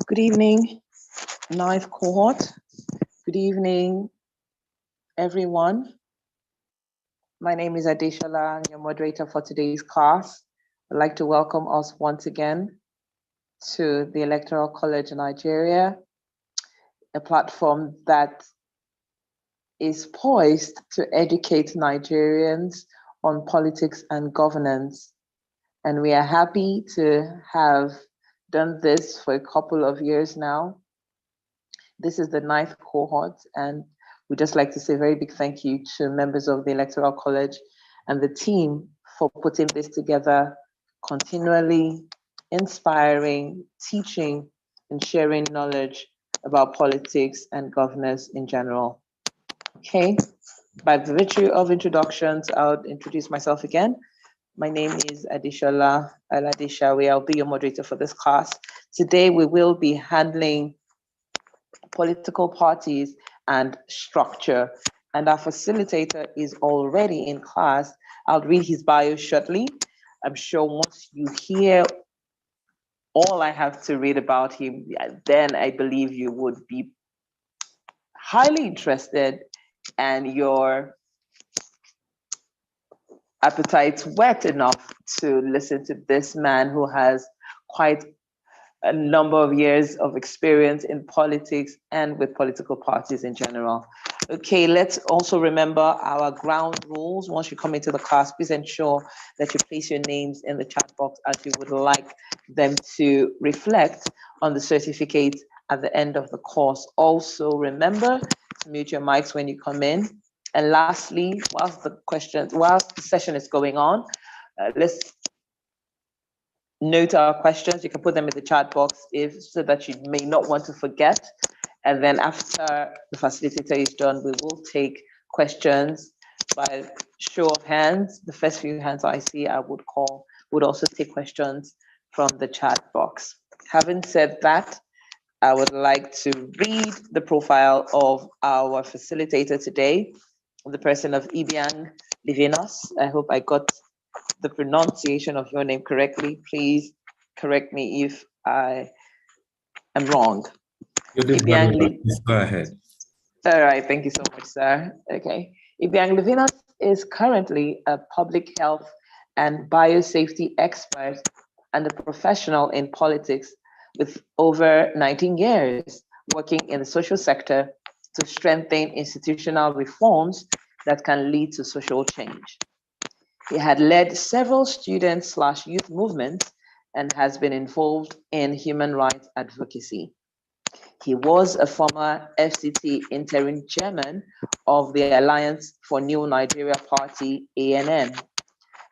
Good evening, ninth cohort. Good evening, everyone. My name is Adeshola, I'm your moderator for today's class. I'd like to welcome us once again to the Electoral College in Nigeria, a platform that is poised to educate Nigerians on politics and governance. And we are happy to have done this for a couple of years now. This is the ninth cohort, and we'd just like to say a very big thank you to members of the Electoral College and the team for putting this together, continually inspiring, teaching, and sharing knowledge about politics and governance in general. Okay, by virtue of introductions, I'll introduce myself again. My name is Adeshola Aladeshawe. I'll be your moderator for this class. Today, we will be handling political parties and structure. And our facilitator is already in class. I'll read his bio shortly. I'm sure once you hear all I have to read about him, then I believe you would be highly interested and your appetite wet enough to listen to this man who has quite a number of years of experience in politics and with political parties in general. Okay, let's also remember our ground rules. Once you come into the class, please ensure that you place your names in the chat box as you would like them to reflect on the certificate at the end of the course. Also, remember to mute your mics when you come in. And lastly, whilst the session is going on, let's note our questions. You can put them in the chat box so that you may not want to forget. And then after the facilitator is done, we will take questions by show of hands. The first few hands I see, I would also take questions from the chat box. Having said that, I would like to read the profile of our facilitator today, the person of Ibiang Livinos. I hope I got the pronunciation of your name correctly. Please correct me if I am wrong. You did very well. Please go ahead. All right, thank you so much, sir. Okay. Ibiang Livinos is currently a public health and biosafety expert and a professional in politics with over 19 years working in the social sector to strengthen institutional reforms that can lead to social change. He had led several student/youth movements and has been involved in human rights advocacy. He was a former FCT interim chairman of the Alliance for New Nigeria Party, ANN.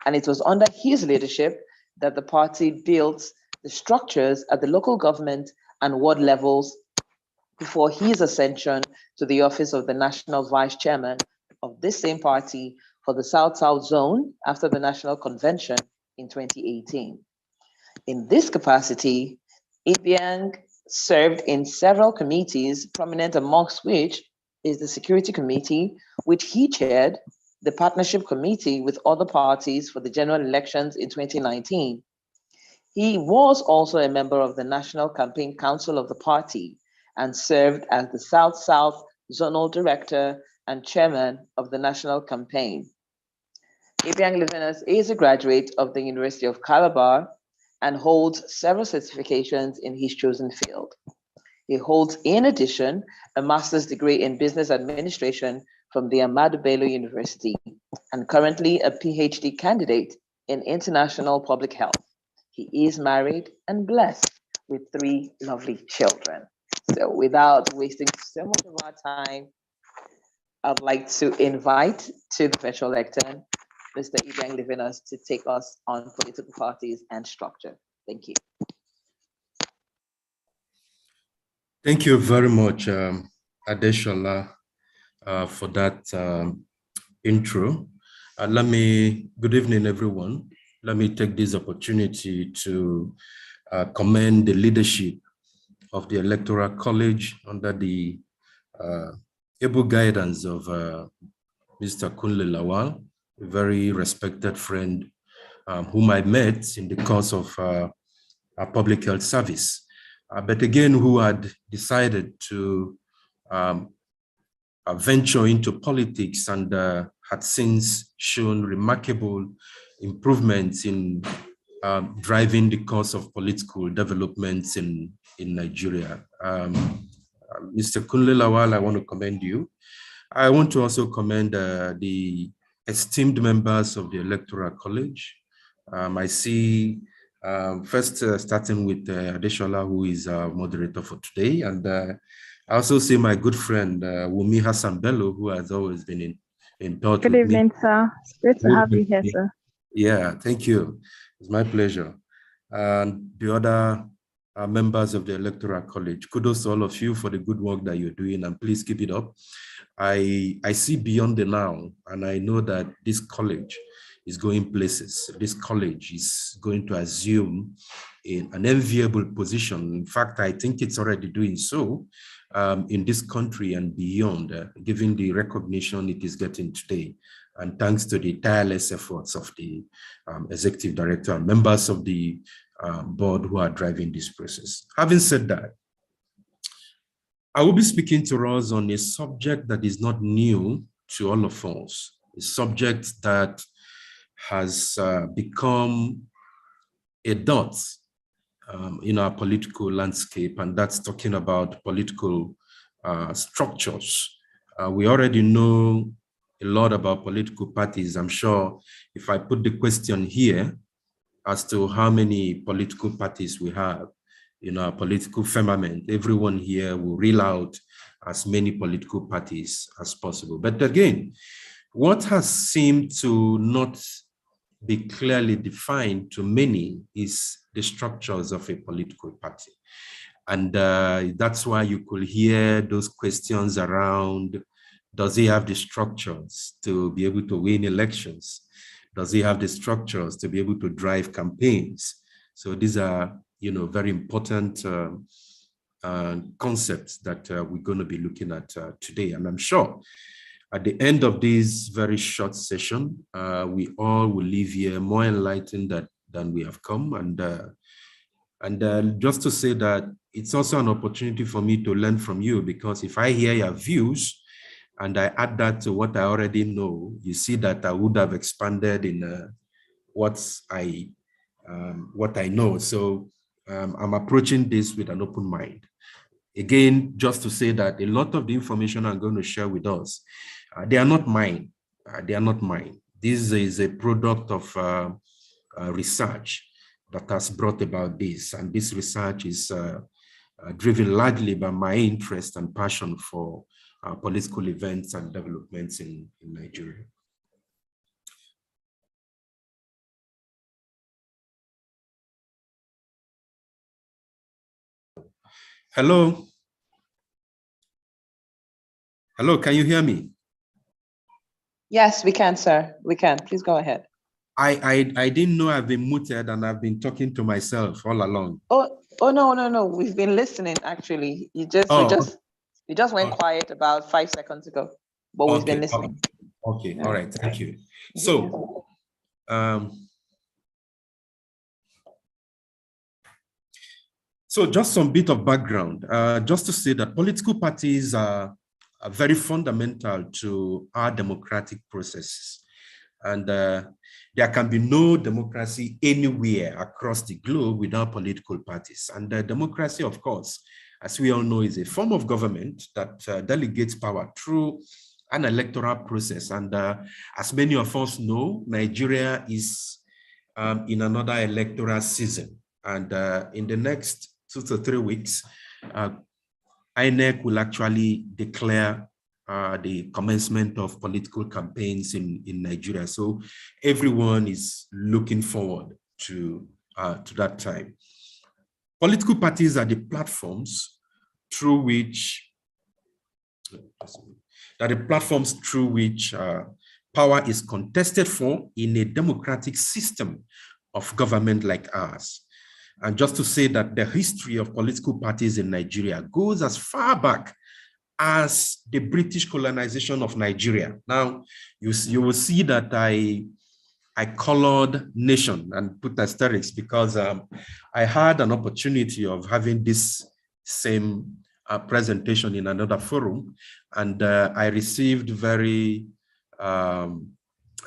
And it was under his leadership that the party built the structures at the local government and ward levels before his ascension to the office of the national vice chairman of this same party for the South-South zone after the National Convention in 2018. In this capacity, Ibiang served in several committees, prominent amongst which is the Security Committee, which he chaired, the Partnership Committee with other parties for the general elections in 2019. He was also a member of the National Campaign Council of the party and served as the South-South Zonal Director and Chairman of the National Campaign. Ibiang Livinos is a graduate of the University of Calabar and holds several certifications in his chosen field. He holds, in addition, a master's degree in business administration from the Ahmadu Bello University and currently a PhD candidate in international public health. He is married and blessed with 3 lovely children. So without wasting so much of our time, I'd like to invite to the virtual lectern, Mr. Ibiang Livinos, to take us on political parties and structure. Thank you. Thank you very much, Adeshola, for that intro. Good evening, everyone. Let me take this opportunity to commend the leadership of the Electoral College under the able guidance of Mr. Kunle Lawal, a very respected friend whom I met in the course of our public health service. but again, who had decided to venture into politics and had since shown remarkable improvements in driving the course of political developments in Nigeria. Mr. Kunle Lawal, I want to commend you. I want to also commend the esteemed members of the Electoral College. I see first starting with Adeshola, who is our moderator for today, and I also see my good friend Wumi Hassan Bello, who has always been in touch with me. Good evening, sir. It's great to have you here, sir. Yeah, thank you. It's my pleasure. And the other members of the Electoral College, kudos to all of you for the good work that you're doing, and please keep it up. I see beyond the now, and I know that this college is going places. This college is going to assume an enviable position. In fact, I think it's already doing so in this country and beyond, given the recognition it is getting today. And thanks to the tireless efforts of the executive director and members of the board who are driving this process. Having said that, I will be speaking to us on a subject that is not new to all of us, a subject that has become a dot in our political landscape, and that's talking about political structures. We already know a lot about political parties. I'm sure if I put the question here as to how many political parties we have in our political firmament, everyone here will reel out as many political parties as possible. But again, what has seemed to not be clearly defined to many is the structures of a political party. And that's why you could hear those questions around, does he have the structures to be able to win elections? Does he have the structures to be able to drive campaigns? So these are, very important concepts that we're going to be looking at today. And I'm sure at the end of this very short session, we all will leave here more enlightened than we have come. And just to say that it's also an opportunity for me to learn from you, because if I hear your views and I add that to what I already know, you see that I would have expanded in what I know. So I'm approaching this with an open mind. Again, just to say that a lot of the information I'm going to share with us, they are not mine. They are not mine. This is a product of research that has brought about this. And this research is driven largely by my interest and passion for political events and developments in Nigeria. Hello. Hello, can you hear me? Yes, we can, sir. We can. Please go ahead. I didn't know I've been muted and I've been talking to myself all along. Oh no. We've been listening actually. We just went quiet about 5 seconds ago, but we've been listening. Okay. Yeah. All right. Thank you. So, so just some bit of background, just to say that political parties are very fundamental to our democratic processes. And there can be no democracy anywhere across the globe without political parties. And democracy, of course, as we all know, is a form of government that delegates power through an electoral process. And as many of us know, Nigeria is in another electoral season. And in the next 2 to 3 weeks, INEC will actually declare the commencement of political campaigns in Nigeria. So everyone is looking forward to that time. Political parties are the platforms through which power is contested for in a democratic system of government like ours. And just to say that the history of political parties in Nigeria goes as far back as the British colonization of Nigeria. Now, you will see that I I colored nation and put asterisks because I had an opportunity of having this same presentation in another forum, and I received very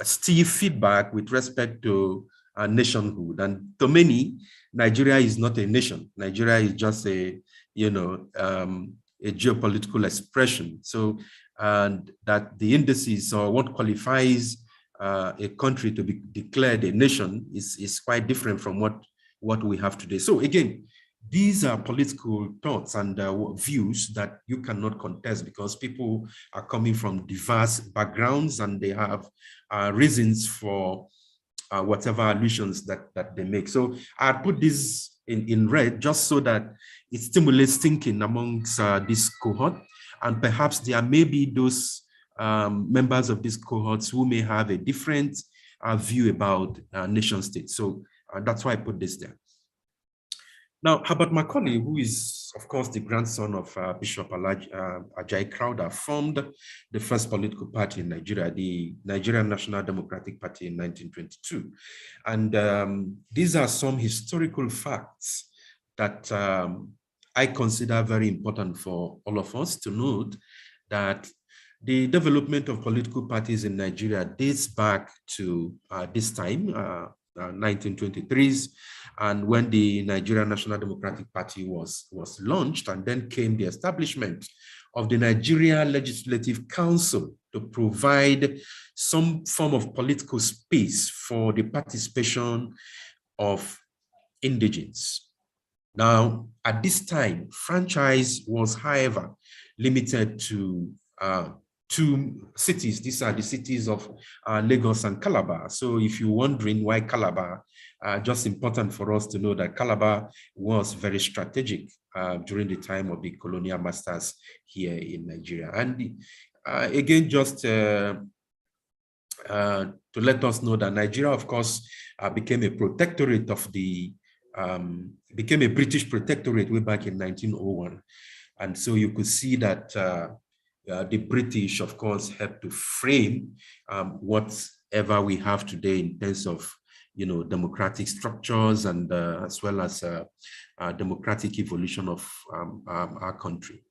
stiff feedback with respect to nationhood. And to many, Nigeria is not a nation. Nigeria is just a, a geopolitical expression. So, and that the indices or what qualifies a country to be declared a nation is quite different from what we have today. So again, these are political thoughts and views that you cannot contest because people are coming from diverse backgrounds and they have reasons for whatever allusions that they make. So I put this in red just so that it stimulates thinking amongst this cohort, and perhaps there may be those members of these cohorts who may have a different view about nation states. So that's why I put this there. Now, Herbert Macaulay, who is, of course, the grandson of Bishop Ajayi Crowther, formed the first political party in Nigeria, the Nigerian National Democratic Party in 1922. And these are some historical facts that I consider very important for all of us to note, that the development of political parties in Nigeria dates back to this time, 1923s, and when the Nigerian National Democratic Party was launched, and then came the establishment of the Nigeria Legislative Council to provide some form of political space for the participation of indigents. Now, at this time, franchise was, however, limited to 2 cities. These are the cities of Lagos and Calabar. So if you're wondering why Calabar, just important for us to know that Calabar was very strategic during the time of the colonial masters here in Nigeria. And again, just to let us know that Nigeria, of course, became a protectorate of the, became a British protectorate way back in 1901. And so you could see that the British, of course, helped to frame whatever we have today in terms of, democratic structures and as well as democratic evolution of our country.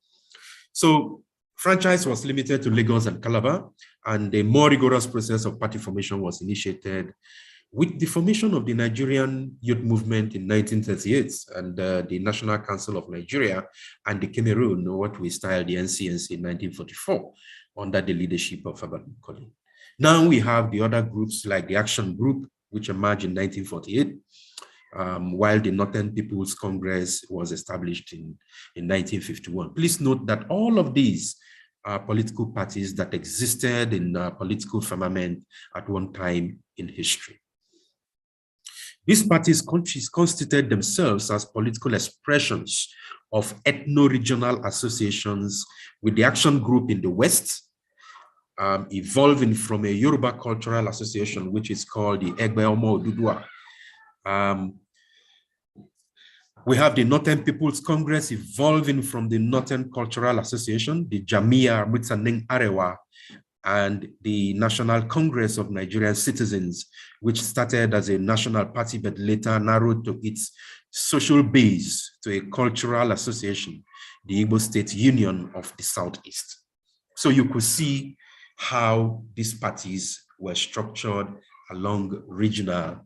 So franchise was limited to Lagos and Calabar, and a more rigorous process of party formation was initiated with the formation of the Nigerian Youth Movement in 1938 and the National Council of Nigeria and the Cameroon, what we styled the NCNC in 1944, under the leadership of Herbert Macaulay. Now we have the other groups like the Action Group, which emerged in 1948, while the Northern People's Congress was established in 1951. Please note that all of these are political parties that existed in political firmament at one time in history. These parties constituted themselves as political expressions of ethno-regional associations, with the Action Group in the West evolving from a Yoruba cultural association, which is called the Egbe Omo Odudua. We have the Northern People's Congress evolving from the Northern Cultural Association, the Jamia Mutsaneng Arewa, and the National Congress of Nigerian Citizens, which started as a national party but later narrowed to its social base to a cultural association, the Igbo State Union of the Southeast. So you could see how these parties were structured along regional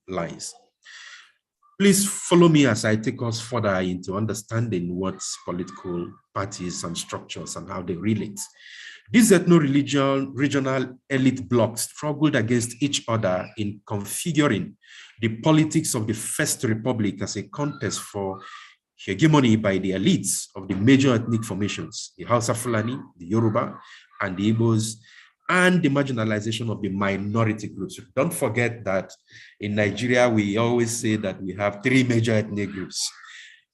lines. Please follow me as I take us further into understanding what political parties and structures and how they relate. These ethno-regional elite blocs struggled against each other in configuring the politics of the First Republic as a contest for hegemony by the elites of the major ethnic formations, the Hausa Fulani, the Yoruba, and the Igbos, and the marginalization of the minority groups. Don't forget that in Nigeria, we always say that we have 3 major ethnic groups.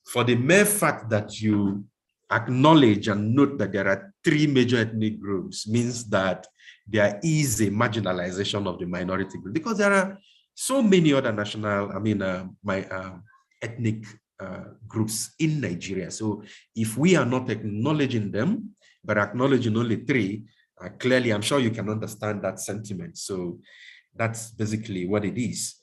For the mere fact that you acknowledge and note that there are 3 major ethnic groups means that there is a marginalization of the minority group, because there are so many other ethnic groups in Nigeria. So if we are not acknowledging them, but acknowledging only 3, clearly, I'm sure you can understand that sentiment. So That's basically what it is.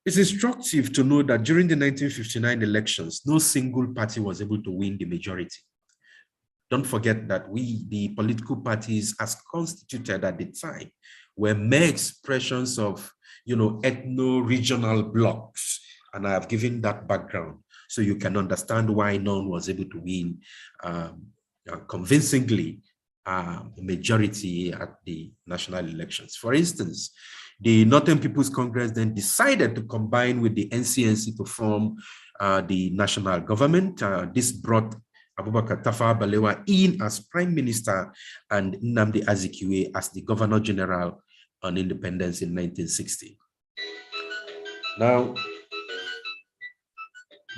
It's instructive to know that during the 1959 elections, no single party was able to win the majority. Don't forget that we, the political parties as constituted at the time, were mere expressions of, ethno-regional blocks. And I have given that background so you can understand why none was able to win convincingly a majority at the national elections. For instance, the Northern People's Congress then decided to combine with the NCNC to form the national government. This brought Abubakar Tafawa Balewa in as Prime Minister and Nnamdi Azikiwe as the Governor General on independence in 1960. Now,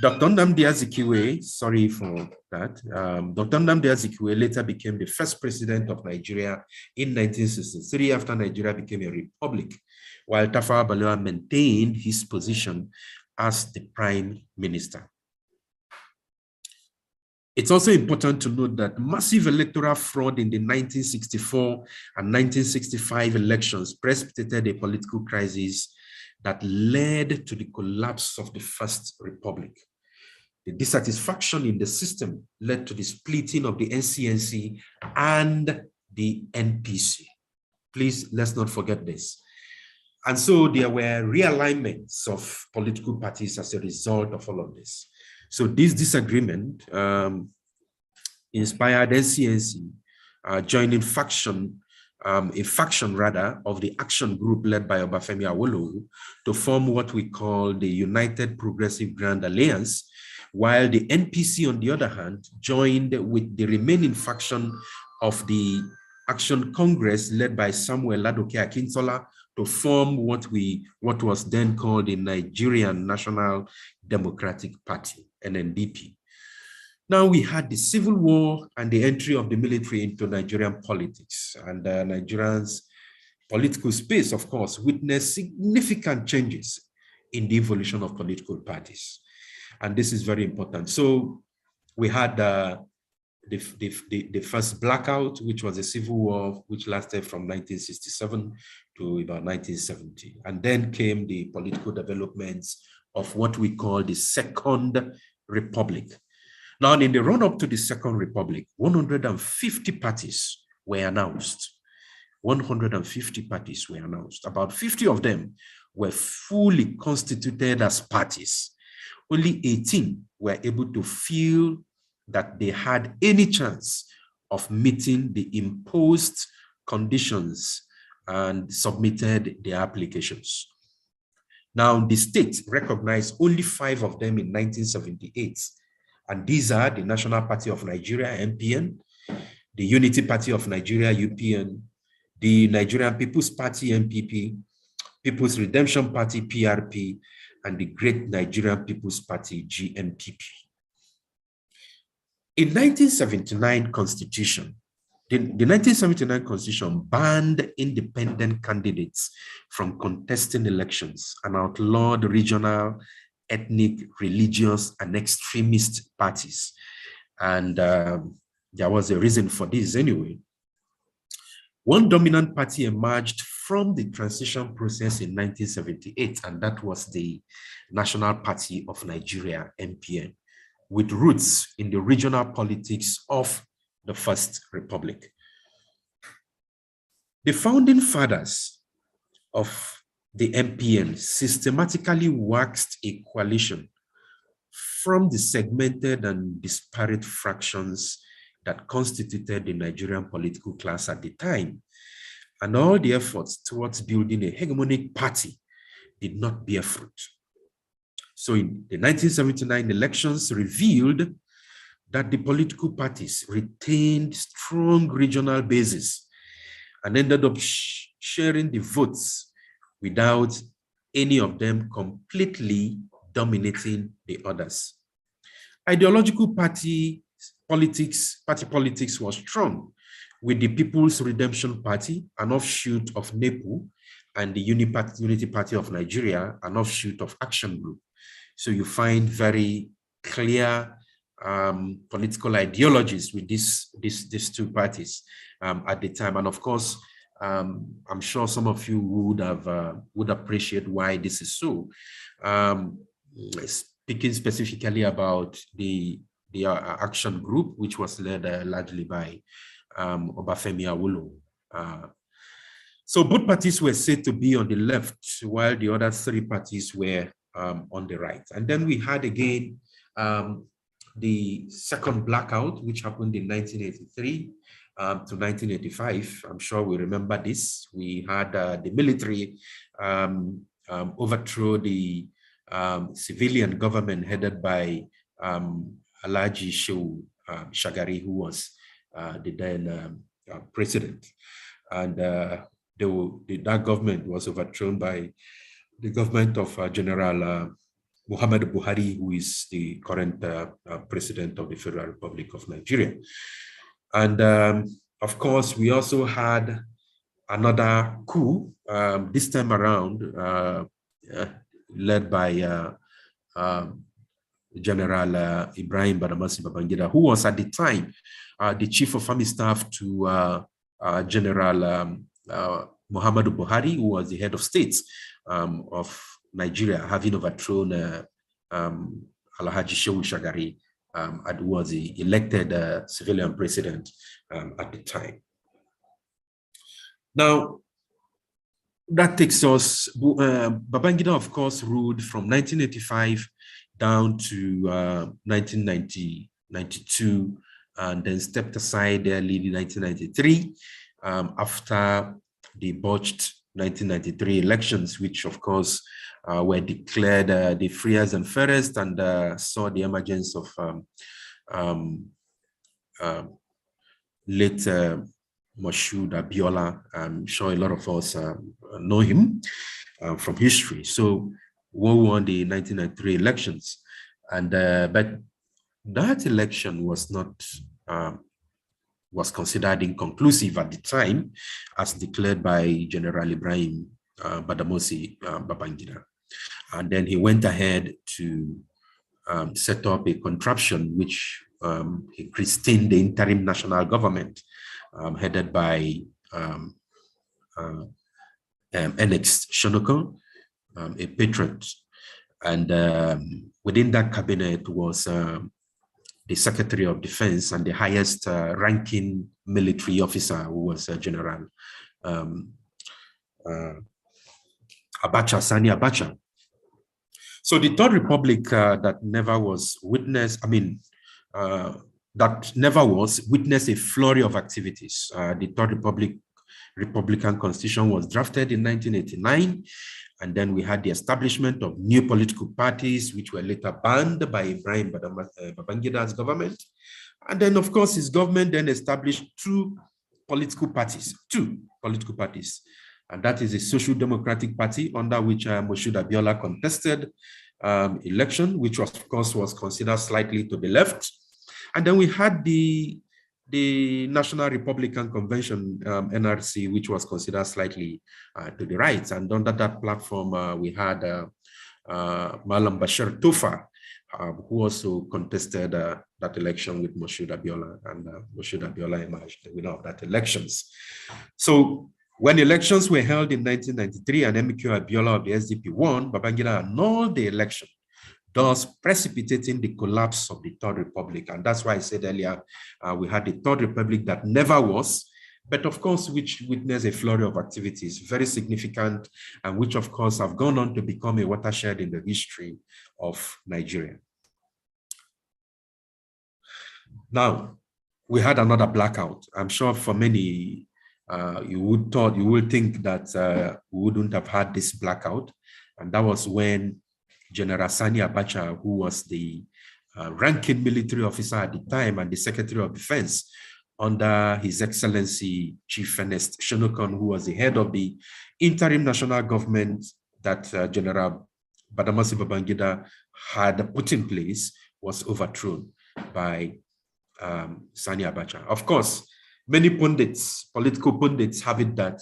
Dr. Nnamdi Azikiwe, sorry for that, Dr. Nnamdi Azikiwe later became the first president of Nigeria in 1963 after Nigeria became a republic, while Tafawa Balewa maintained his position as the Prime Minister. It's also important to note that massive electoral fraud in the 1964 and 1965 elections precipitated a political crisis that led to the collapse of the First Republic. The dissatisfaction in the system led to the splitting of the NCNC and the NPC. Please, let's not forget this. And so there were realignments of political parties as a result of all of this. So this disagreement inspired NCNC joining a faction of the action group led by Obafemi Awolowo to form what we call the United Progressive Grand Alliance, while the NPC, on the other hand, joined with the remaining faction of the Action Congress led by Samuel Ladoke Akintola to form what was then called the Nigerian National Democratic Party, NNDP. Now we had the Civil War and the entry of the military into Nigerian politics, and Nigerians' political space, of course, witnessed significant changes in the evolution of political parties. And this is very important. So we had the first blackout, which was a civil war, which lasted from 1967 to about 1970. And then came the political developments of what we call the Second Republic. Now, in the run-up to the Second Republic, 150 parties were announced. 150 parties were announced. About 50 of them were fully constituted as parties. Only 18 were able to feel that they had any chance of meeting the imposed conditions and submitted their applications. Now, the state recognized only 5 of them in 1978. And these are the National Party of Nigeria, NPN, the Unity Party of Nigeria, UPN, the Nigerian People's Party, NPP, People's Redemption Party, PRP, and the Great Nigerian People's Party, GNPP. In 1979 Constitution, the 1979 Constitution banned independent candidates from contesting elections and outlawed regional, ethnic, religious, and extremist parties. And there was a reason for this anyway. One dominant party emerged from the transition process in 1978, and that was the National Party of Nigeria, NPN, with roots in the regional politics of the First Republic. The founding fathers of the NPN systematically waxed a coalition from the segmented and disparate fractions that constituted the Nigerian political class at the time. And all the efforts towards building a hegemonic party did not bear fruit. So in the 1979 elections revealed that the political parties retained strong regional bases and ended up sharing the votes without any of them completely dominating the others. Ideological party politics was strong, with the People's Redemption Party, an offshoot of NEPU, and the Unity Party of Nigeria, an offshoot of Action Group. So you find very clear political ideologies with these two parties at the time. And of course, I'm sure some of you would appreciate why this is so. Speaking specifically about the action group, which was led largely by Obafemi Awolowo. So both parties were said to be on the left, while the other three parties were on the right. And then we had again the second blackout, which happened in 1983 to 1985. I'm sure we remember this. We had the military overthrow the civilian government headed by Alhaji Shehu Shagari, who was the then president. And that government was overthrown by the government of General Muhammadu Buhari, who is the current president of the Federal Republic of Nigeria. And of course, we also had another coup, this time around, led by General Ibrahim Badamasi Babangida, who was at the time the chief of army staff to General Muhammadu Buhari, who was the head of state of Nigeria, having overthrown Alhaji Shehu Shagari, who was the elected civilian president at the time. Now, that takes us, Babangida, of course, ruled from 1985 down to 1992, and then stepped aside early in 1993 after the botched 1993 elections, which of course were declared the freest and fairest, and saw the emergence of late Moshood Abiola. I'm sure a lot of us know him from history. So we won the 1993 elections, and but that election was not was considered inconclusive at the time, as declared by General Ibrahim Badamasi Babangida. And then he went ahead to set up a contraption which he christened the interim national government, headed by NX Shonoko, a patriot. And within that cabinet was the Secretary of Defense and the highest ranking military officer, who was General Abacha, Sani Abacha. So the Third Republic that never was witnessed, that never was witnessed a flurry of activities. The Third Republican Constitution was drafted in 1989. And then we had the establishment of new political parties, which were later banned by Ibrahim Babangida's government. And then, of course, his government then established two political parties. And that is the Social Democratic Party, under which Moshood Abiola contested election, which was, of course, was considered slightly to the left. And then we had the National Republican Convention, NRC, which was considered slightly to the right. And under that platform, we had Malam Bashir Tofa, who also contested that election with Moshood Abiola, and Moshood Abiola emerged the winner of that elections. So when elections were held in 1993 and MQ Abiola of the SDP won, Babangida annulled the election, thus precipitating the collapse of the Third Republic. And that's why I said earlier, we had the Third Republic that never was, but of course, which witnessed a flurry of activities, very significant, and which of course have gone on to become a watershed in the history of Nigeria. Now, we had another blackout. I'm sure for many, you would think that we wouldn't have had this blackout. And that was when General Sani Abacha, who was the ranking military officer at the time and the Secretary of Defense under His Excellency Chief Ernest Shonokon, who was the head of the interim national government that General Badamasi Babangida had put in place, was overthrown by Sani Abacha. Of course, many pundits, political pundits, have it that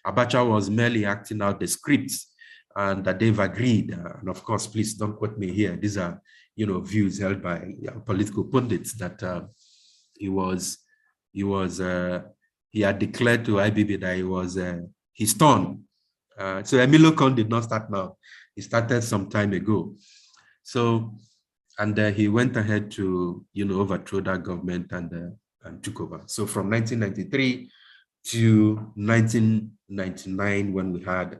Abacha was merely acting out the scripts, and that they've agreed. And of course, please don't quote me here. These are, views held by political pundits, that he was he had declared to IBB that it was his turn. So Emilio Khan did not start now. He started some time ago. So, and he went ahead to, overthrow that government and took over. So from 1993 to 1999, when we had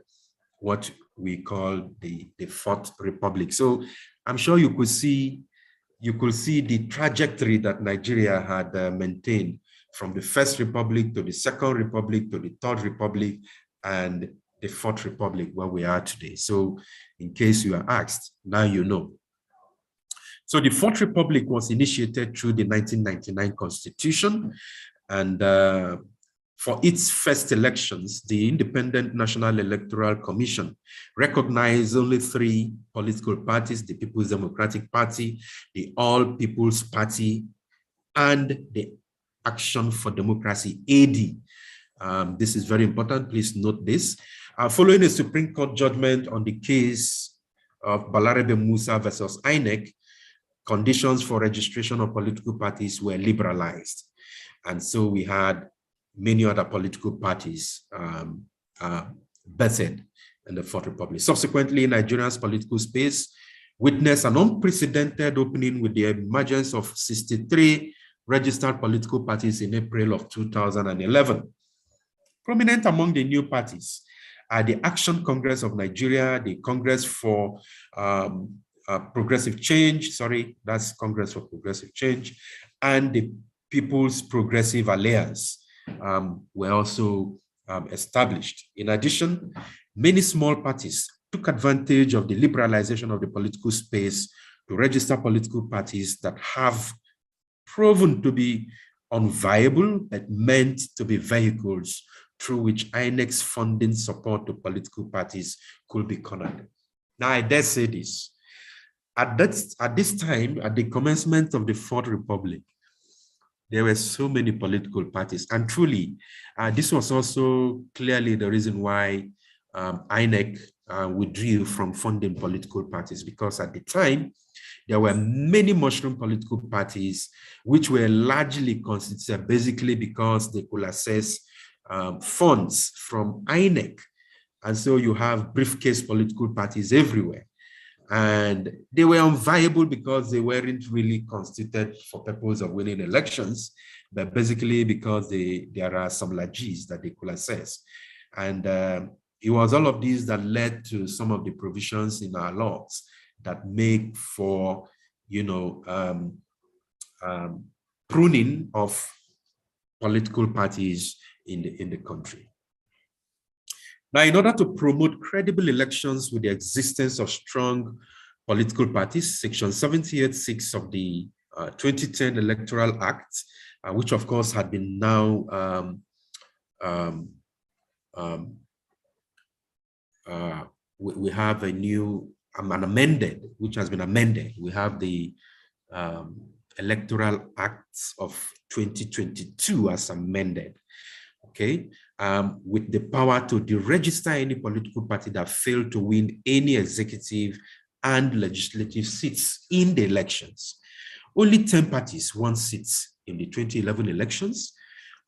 what we call the Fourth Republic. So I'm sure you could see the trajectory that Nigeria had maintained from the First Republic to the Second Republic to the Third Republic and the Fourth Republic, where we are today. So in case you are asked, now you know. So the Fourth Republic was initiated through the 1999 Constitution, and for its first elections, the Independent National Electoral Commission recognized only 3 political parties: the People's Democratic Party, the All People's Party, and the Action for Democracy, AD. This is very important. Please note this. Following a Supreme Court judgment on the case of Balarabe Musa versus INEC, conditions for registration of political parties were liberalized. And so we had many other political parties birthed in the Fourth Republic. Subsequently, Nigeria's political space witnessed an unprecedented opening with the emergence of 63 registered political parties in April of 2011. Prominent among the new parties are the Action Congress of Nigeria, the Congress for Progressive Change, that's Congress for Progressive Change, and the People's Progressive Alliance were also established. In addition, many small parties took advantage of the liberalization of the political space to register political parties that have proven to be unviable but meant to be vehicles through which INEC's funding support to political parties could be cornered. Now, I dare say this. At this time, at the commencement of the Fourth Republic, there were so many political parties. And truly, this was also clearly the reason why INEC withdrew from funding political parties, because at the time, there were many mushroom political parties, which were largely constituted basically because they could access funds from INEC. And so you have briefcase political parties everywhere. And they were unviable because they weren't really constituted for purpose of winning elections, but basically because there are some leges that they could access. And it was all of these that led to some of the provisions in our laws that make for, pruning of political parties in the country. Now, in order to promote credible elections with the existence of strong political parties, Section 78(6) of the 2010 Electoral Act, which of course had been now we have a new amended, which has been amended. We have the Electoral Acts of 2022 as amended. Okay, with the power to deregister any political party that failed to win any executive and legislative seats in the elections. Only 10 parties won seats in the 2011 elections.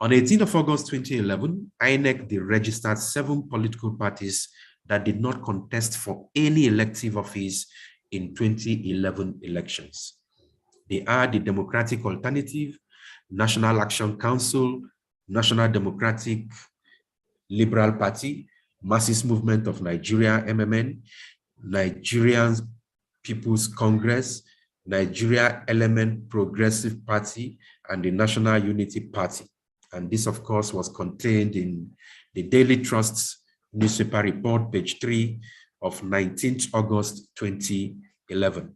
On 18th of August 2011, INEC deregistered 7 political parties that did not contest for any elective office in 2011 elections. They are the Democratic Alternative, National Action Council, National Democratic Liberal Party, Marxist Movement of Nigeria, MMN, Nigerian People's Congress, Nigeria Element Progressive Party, and the National Unity Party. And this, of course, was contained in the Daily Trust's newspaper report, page 3 of 19th August 2011.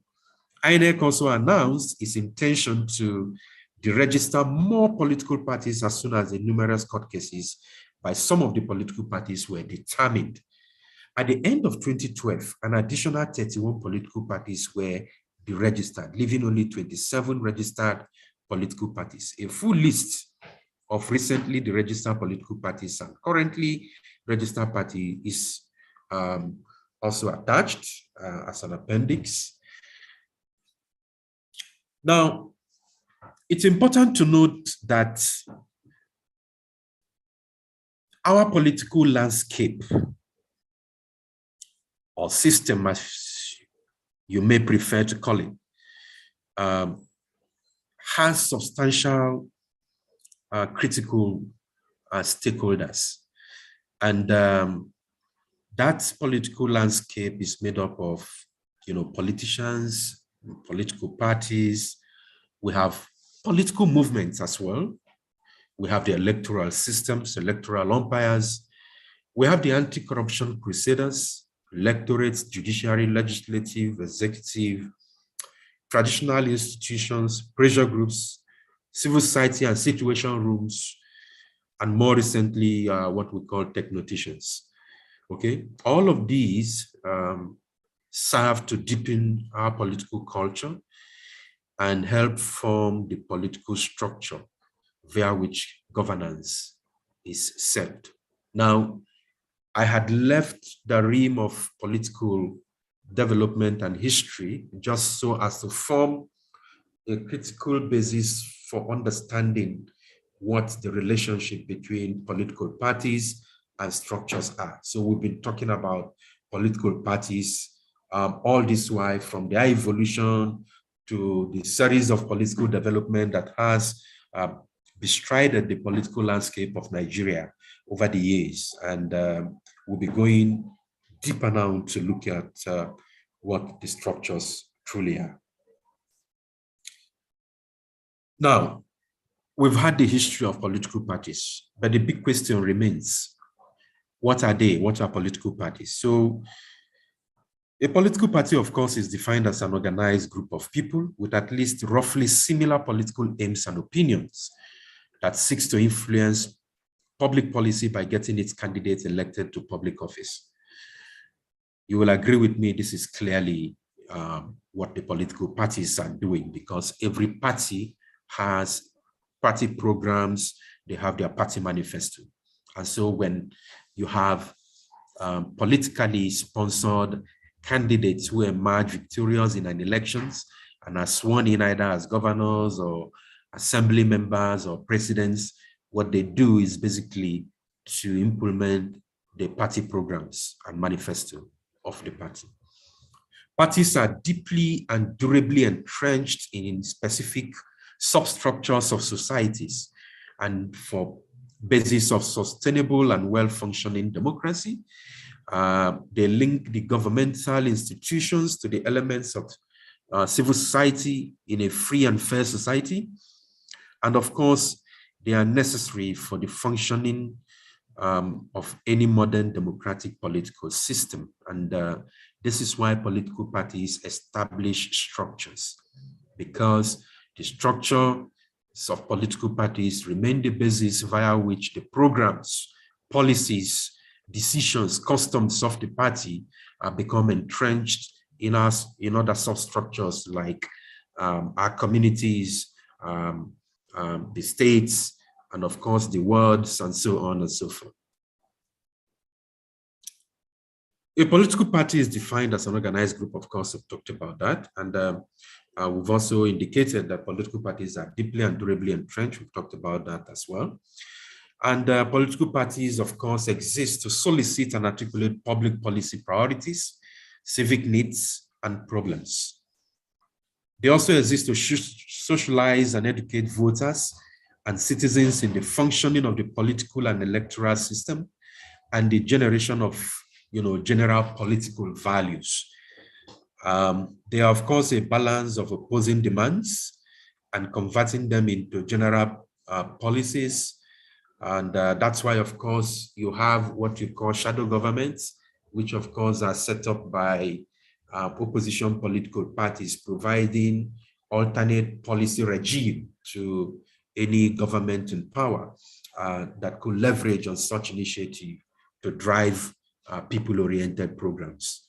INEC also announced its intention to deregister more political parties as soon as the numerous court cases by some of the political parties were determined. At the end of 2012, an additional 31 political parties were deregistered, leaving only 27 registered political parties. A full list of recently deregistered political parties and currently registered party is also attached as an appendix. Now, it's important to note that Our political landscape or system, as you may prefer to call it, has substantial critical stakeholders. And that political landscape is made up of, politicians, political parties. We have political movements as well. We have the electoral systems, electoral umpires. We have the anti-corruption crusaders, electorates, judiciary, legislative, executive, traditional institutions, pressure groups, civil society and situation rooms, and more recently, what we call technoticians. Okay, all of these serve to deepen our political culture and help form the political structure via which governance is set. Now, I had left the realm of political development and history just so as to form a critical basis for understanding what the relationship between political parties and structures are. So we've been talking about political parties all this while, from their evolution to the series of political development that has bestrided the political landscape of Nigeria over the years. And we'll be going deeper now to look at what the structures truly are. Now, we've had the history of political parties, but the big question remains, what are they? What are political parties? So a political party, of course, is defined as an organized group of people with at least roughly similar political aims and opinions that seeks to influence public policy by getting its candidates elected to public office. You will agree with me, this is clearly what the political parties are doing, because every party has party programs, they have their party manifesto. And so when you have politically sponsored candidates who emerge victorious in an elections and are sworn in either as governors or assembly members or presidents, what they do is basically to implement the party programs and manifesto of the party. Parties are deeply and durably entrenched in specific substructures of societies, and for basis of sustainable and well-functioning democracy, they link the governmental institutions to the elements of civil society in a free and fair society. And of course, they are necessary for the functioning of any modern democratic political system. And this is why political parties establish structures, because the structure of political parties remain the basis via which the programs, policies, decisions, customs of the party become entrenched in us, in other substructures like our communities, the states, and of course the worlds, and so on and so forth. A political party is defined as an organized group, of course, we've talked about that. And we've also indicated that political parties are deeply and durably entrenched. We've talked about that as well. And political parties, of course, exist to solicit and articulate public policy priorities, civic needs, and problems. They also exist to socialize and educate voters and citizens in the functioning of the political and electoral system and the generation of, general political values. They are, of course, a balance of opposing demands and converting them into general policies. And that's why, of course, you have what you call shadow governments, which, of course, are set up by opposition political parties, providing alternate policy regime to any government in power that could leverage on such initiative to drive people-oriented programs.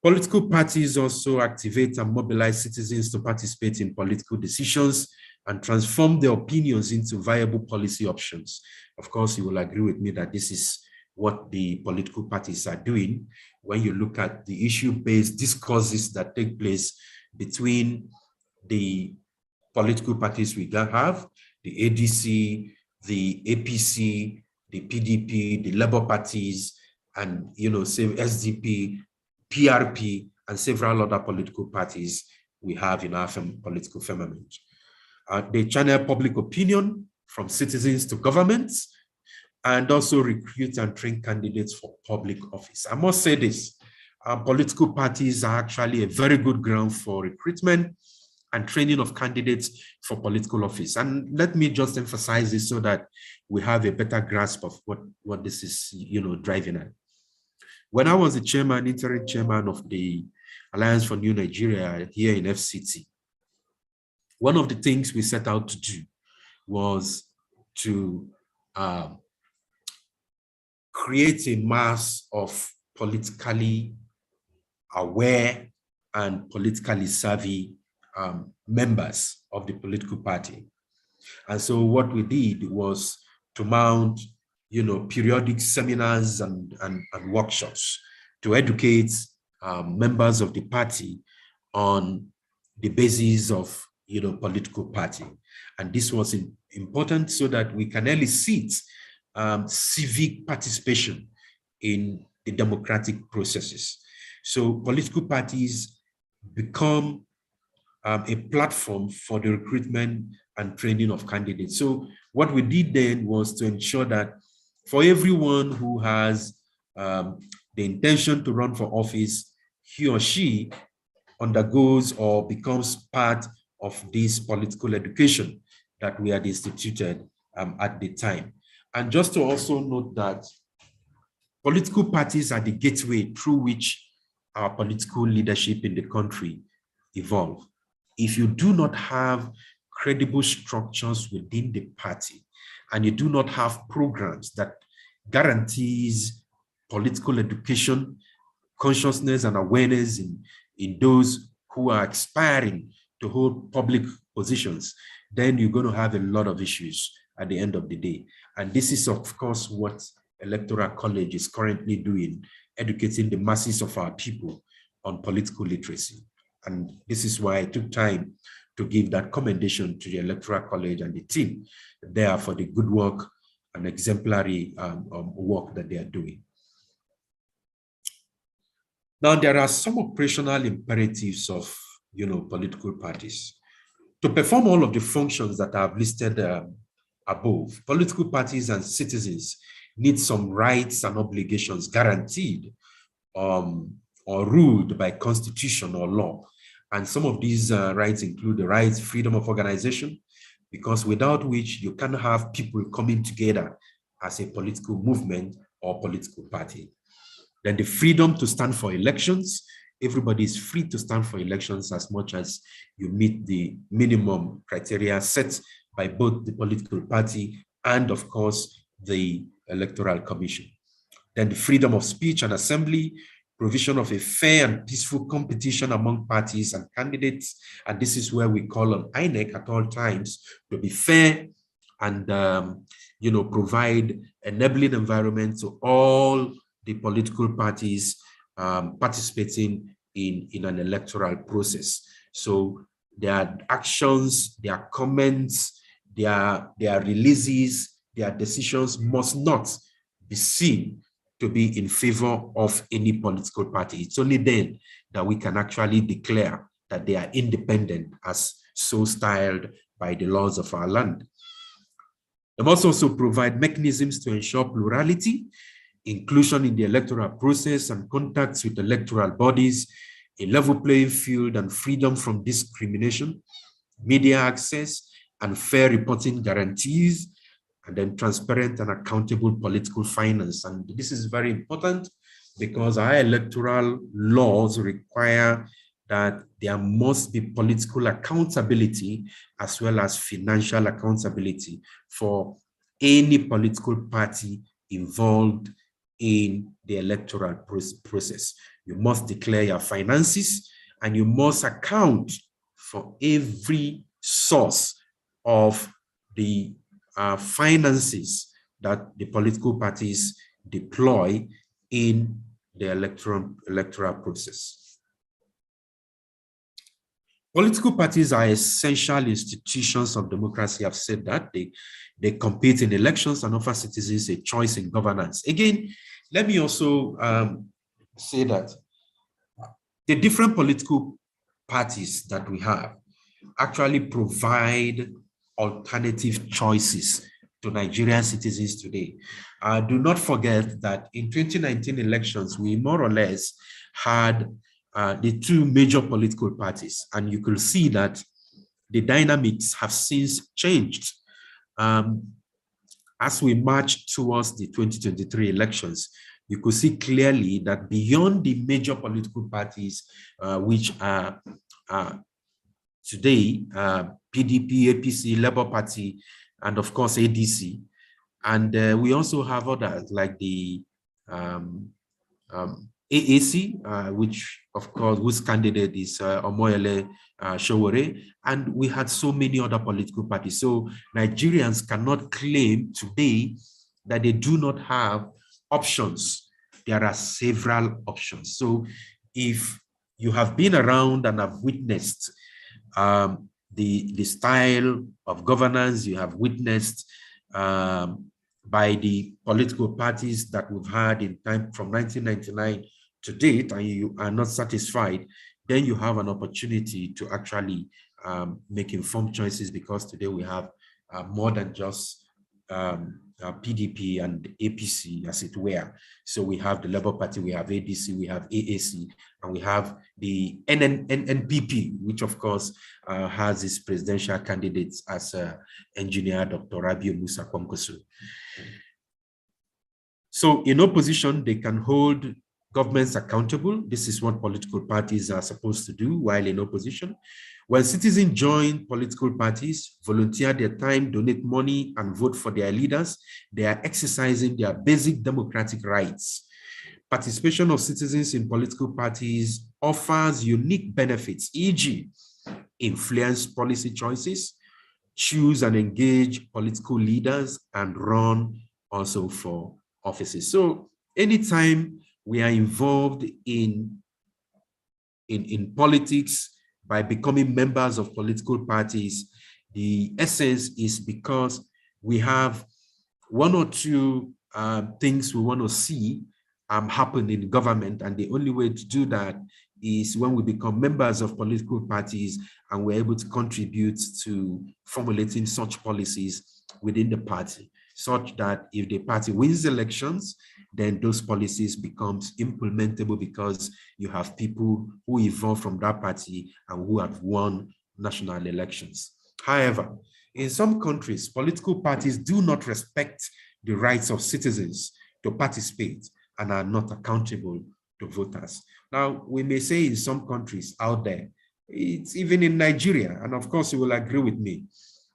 Political parties also activate and mobilize citizens to participate in political decisions and transform their opinions into viable policy options. Of course, you will agree with me that this is what the political parties are doing when you look at the issue-based discourses that take place between the political parties we have, the ADC, the APC, the PDP, the Labour parties, and say SDP, PRP, and several other political parties we have in our political firmament. They channel public opinion from citizens to governments, and also recruit and train candidates for public office. I must say this, political parties are actually a very good ground for recruitment and training of candidates for political office. And let me just emphasize this so that we have a better grasp of what this is, driving at. When I was the chairman, interim chairman of the Alliance for New Nigeria here in FCT, one of the things we set out to do was to create a mass of politically aware and politically savvy members of the political party. And so what we did was to mount, periodic seminars and workshops to educate members of the party on the basis of, political party. And this was important so that we can elicit civic participation in the democratic processes. So political parties become a platform for the recruitment and training of candidates. So what we did then was to ensure that for everyone who has the intention to run for office, he or she undergoes or becomes part of this political education that we had instituted at the time. And just to also note that political parties are the gateway through which our political leadership in the country evolve. If you do not have credible structures within the party, and you do not have programs that guarantees political education, consciousness, and awareness in those who are aspiring to hold public positions, then you're going to have a lot of issues at the end of the day. And this is, of course, what Electoral College is currently doing, educating the masses of our people on political literacy. And this is why I took time to give that commendation to the Electoral College and the team there for the good work and exemplary work that they are doing. Now, there are some operational imperatives of, political parties. To perform all of the functions that I've listed above, political parties and citizens need some rights and obligations guaranteed or ruled by constitution or law. And some of these rights include the rights, freedom of organization, because without which you can't have people coming together as a political movement or political party. Then the freedom to stand for elections. Everybody is free to stand for elections as much as you meet the minimum criteria set by both the political party and, of course, the Electoral Commission. Then the freedom of speech and assembly, provision of a fair and peaceful competition among parties and candidates. And this is where we call on INEC at all times to be fair and, provide enabling environment to all the political parties participating in an electoral process. So their actions, their comments, their releases, their decisions must not be seen to be in favor of any political party. It's only then that we can actually declare that they are independent as so styled by the laws of our land. They must also provide mechanisms to ensure plurality, inclusion in the electoral process and contacts with electoral bodies, a level playing field and freedom from discrimination, media access and fair reporting guarantees, and then transparent and accountable political finance. And this is very important because our electoral laws require that there must be political accountability as well as financial accountability for any political party involved in the electoral process. You must declare your finances and you must account for every source of the finances that the political parties deploy in the electoral process. Political parties are essential institutions of democracy. I've said that. They compete in elections and offer citizens a choice in governance. Again, let me also say that the different political parties that we have actually provide alternative choices to Nigerian citizens today. Do not forget that in 2019 elections, we more or less had the two major political parties, and you could see that the dynamics have since changed. As we march towards the 2023 elections, you could see clearly that beyond the major political parties, which are today, PDP, APC, Labour Party, and of course ADC. And we also have others like the AAC, which of course, whose candidate is Omoyele Sowore, and we had so many other political parties. So Nigerians cannot claim today that they do not have options. There are several options. So if you have been around and have witnessed the style of governance, you have witnessed by the political parties that we've had in time from 1999 to date, and you are not satisfied, then you have an opportunity to actually make informed choices, because today we have more than just PDP and APC, as it were. So we have the Labour Party, we have ADC, we have AAC, and we have the NNPP, which of course has its presidential candidates as engineer Dr. Rabiu Musa Kwankwaso. So in opposition, they can hold governments accountable. This is what political parties are supposed to do while in opposition. When citizens join political parties, volunteer their time, donate money, and vote for their leaders, they are exercising their basic democratic rights. Participation of citizens in political parties offers unique benefits, e.g., influence policy choices, choose and engage political leaders, and run also for offices. So anytime we are involved in politics, by becoming members of political parties, the essence is because we have one or two things we want to see happen in government, and the only way to do that is when we become members of political parties and we're able to contribute to formulating such policies within the party, such that if the party wins elections, then those policies becomes implementable because you have people who evolve from that party and who have won national elections. However, in some countries, political parties do not respect the rights of citizens to participate and are not accountable to voters. Now, we may say in some countries out there, it's even in Nigeria, and of course you will agree with me,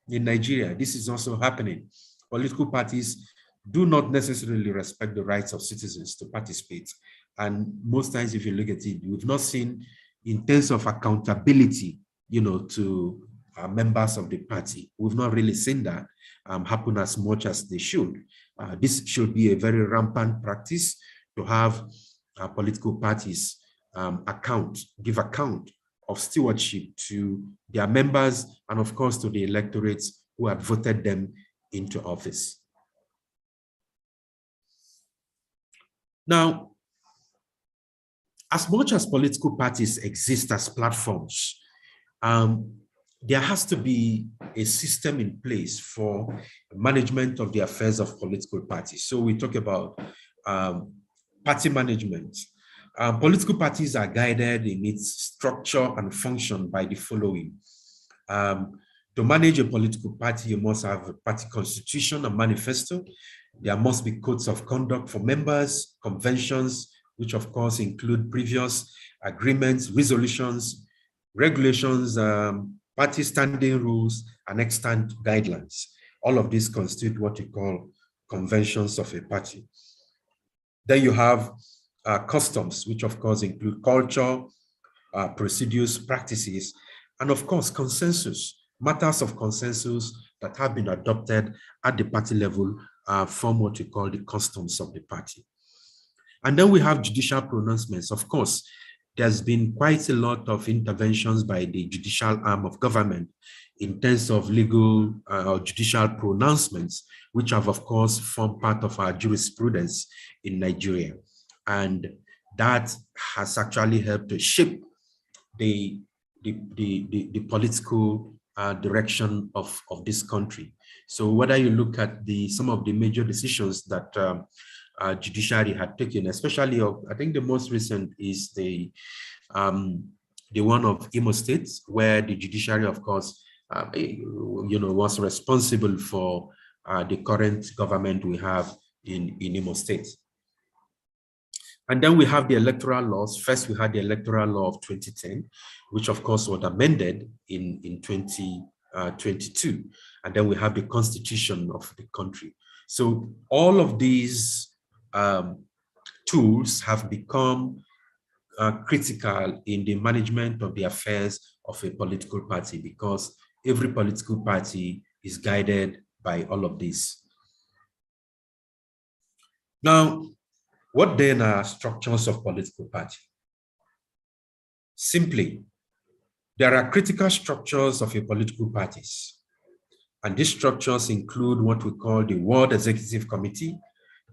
in Nigeria, this is also happening. Political parties do not necessarily respect the rights of citizens to participate. And most times, if you look at it, we've not seen in terms of accountability, to members of the party. We've not really seen that happen as much as they should. This should be a very rampant practice to have political parties give account of stewardship to their members and of course to the electorates who had voted them into office. Now, as much as political parties exist as platforms, there has to be a system in place for management of the affairs of political parties. So we talk about party management. Political parties are guided in its structure and function by the following. To manage a political party, you must have a party constitution and manifesto. There must be codes of conduct for members, conventions, which of course include previous agreements, resolutions, regulations, party standing rules, and extant guidelines. All of these constitute what you call conventions of a party. Then you have customs, which of course include culture, procedures, practices, and of course consensus. Matters of consensus that have been adopted at the party level form what we call the customs of the party. And then we have judicial pronouncements. Of course, there's been quite a lot of interventions by the judicial arm of government in terms of legal or judicial pronouncements, which have, of course, formed part of our jurisprudence in Nigeria. And that has actually helped to shape the political direction of this country. So whether you look at some of the major decisions that judiciary had taken, especially I think the most recent is the one of Imo State, where the judiciary, of course, was responsible for the current government we have in Imo State. And then we have the electoral laws. First, we had the electoral law of 2010, which of course was amended in 2022. And then we have the constitution of the country. So all of these tools have become critical in the management of the affairs of a political party, because every political party is guided by all of this. Now, what then are structures of political party? Simply, there are critical structures of a political parties. And these structures include what we call the World Executive Committee,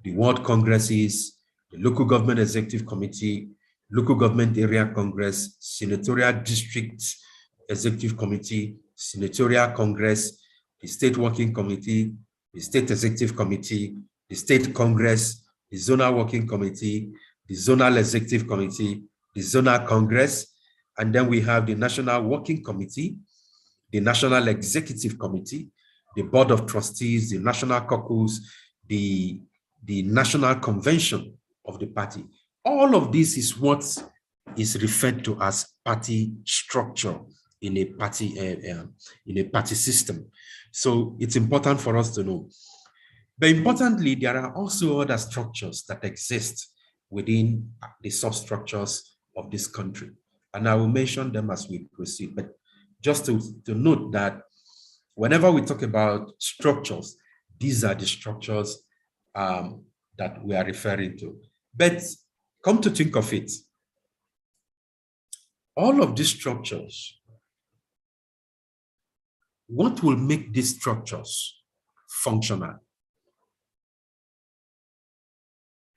the World Congresses, the Local Government Executive Committee, Local Government Area Congress, Senatorial District Executive Committee, Senatorial Congress, the State Working Committee, the State Executive Committee, the State Congress, the Zonal Working Committee, the Zonal Executive Committee, the Zonal Congress, and then we have the National Working Committee, the National Executive Committee, the Board of Trustees, the National Caucus, the National Convention of the party. All of this is what is referred to as party structure in a party system. So it's important for us to know. But importantly, there are also other structures that exist within the substructures of this country. And I will mention them as we proceed. But just to note that whenever we talk about structures, these are the structures that we are referring to. But come to think of it, all of these structures, what will make these structures functional?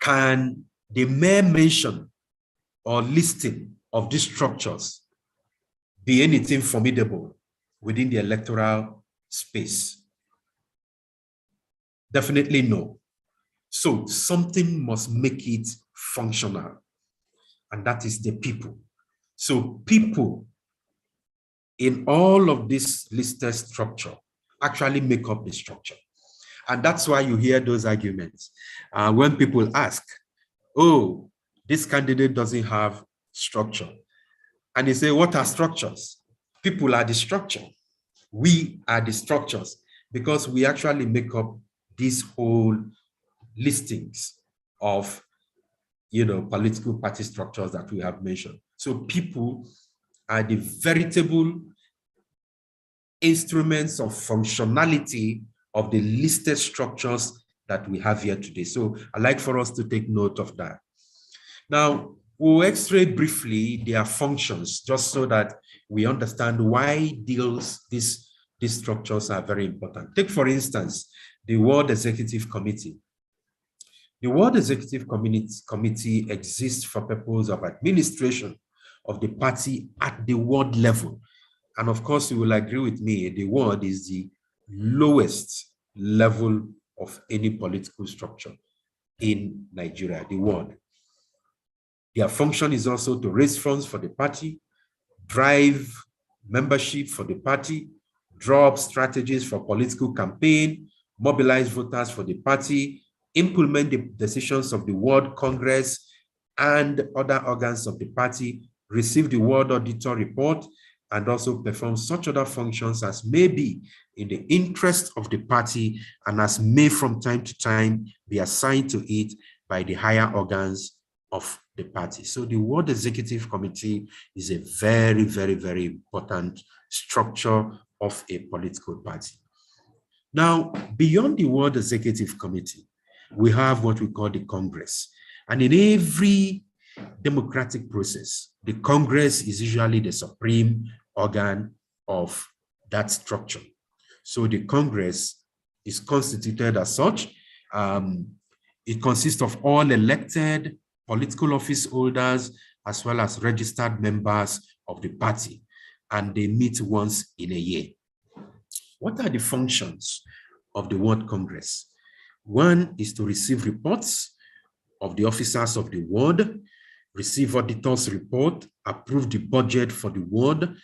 Can the mere mention or listing of these structures be anything formidable within the electoral space? Definitely no. So something must make it functional, and that is the people. So people in all of this listed structure actually make up the structure. And that's why you hear those arguments when people ask, oh, this candidate doesn't have structure. And they say, what are structures? People are the structure. We are the structures, because we actually make up these whole listings of political party structures that we have mentioned. So people are the veritable instruments of functionality of the listed structures that we have here today. So I'd like for us to take note of that. Now, we'll x-ray briefly their functions, just so that we understand why these structures are very important. Take, for instance, the World Executive Committee. The World Executive Committee exists for purpose of administration of the party at the world level. And of course, you will agree with me, the world is the lowest level of any political structure in Nigeria, the world. Their function is also to raise funds for the party, drive membership for the party, draw up strategies for political campaign, mobilize voters for the party, implement the decisions of the World Congress and other organs of the party, receive the World Auditor report, and also perform such other functions as may be in the interest of the party and as may from time to time be assigned to it by the higher organs of the party. So the World Executive Committee is a very, very, very important structure of a political party. Now, beyond the World Executive Committee, we have what we call the Congress. And in every democratic process. The Congress is usually the supreme organ of that structure. So the Congress is constituted as such. It consists of all elected political office holders as well as registered members of the party, and they meet once in a year. What are the functions of the Ward Congress? One is to receive reports of the officers of the ward, receive auditors' report, approve the budget for the ward,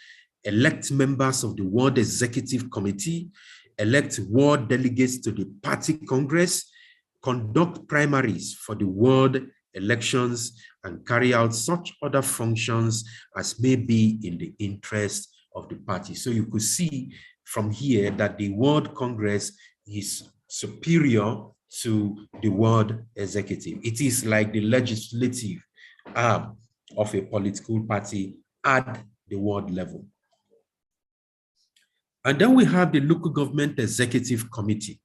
elect members of the ward executive committee, elect ward delegates to the party congress, conduct primaries for the ward elections, and carry out such other functions as may be in the interest of the party. So you could see from here that the ward congress is superior to the ward executive. It is like the legislative arm of a political party at the ward level. And then we have the local government executive committee.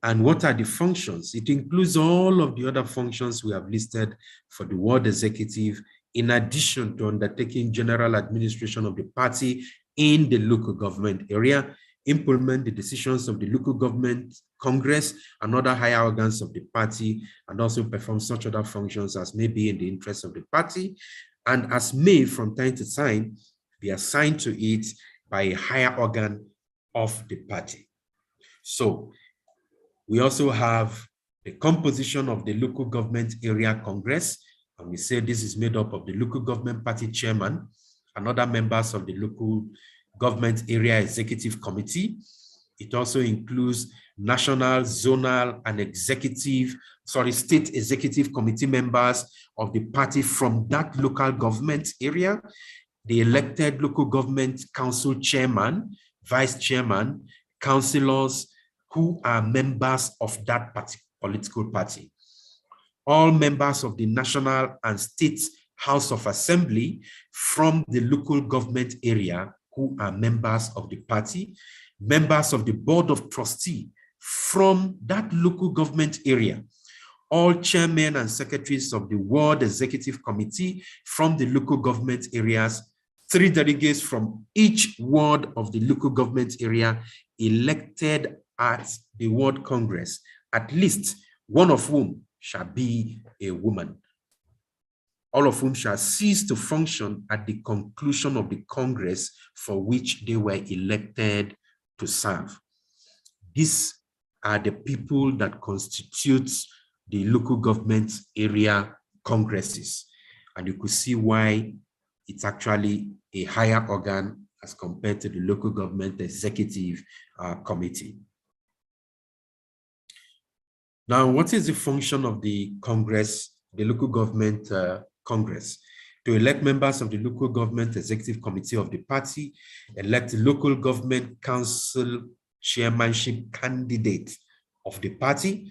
And what are the functions? It includes all of the other functions we have listed for the ward executive, in addition to undertaking general administration of the party in the local government area, implement the decisions of the local government congress and other higher organs of the party, and also perform such other functions as may be in the interest of the party, and as may from time to time be assigned to it by a higher organ of the party. So we also have the composition of the local government area congress, and we say this is made up of the local government party chairman and other members of the local government area executive committee. It also includes national, zonal, and state executive committee members of the party from that local government area, the elected local government council chairman, vice chairman, councillors who are members of that political party, all members of the national and state House of Assembly from the local government area who are members of the party, members of the Board of Trustees from that local government area, all chairmen and secretaries of the Ward Executive Committee from the local government areas, 3 delegates from each ward of the local government area elected at the Ward Congress, at least one of whom shall be a woman, all of whom shall cease to function at the conclusion of the Congress for which they were elected to serve. These are the people that constitute the local government area congresses. And you could see why it's actually a higher organ as compared to the local government executive committee. Now, what is the function of the Congress, the local government Congress? To elect members of the local government executive committee of the party, elect local government council chairmanship candidate of the party,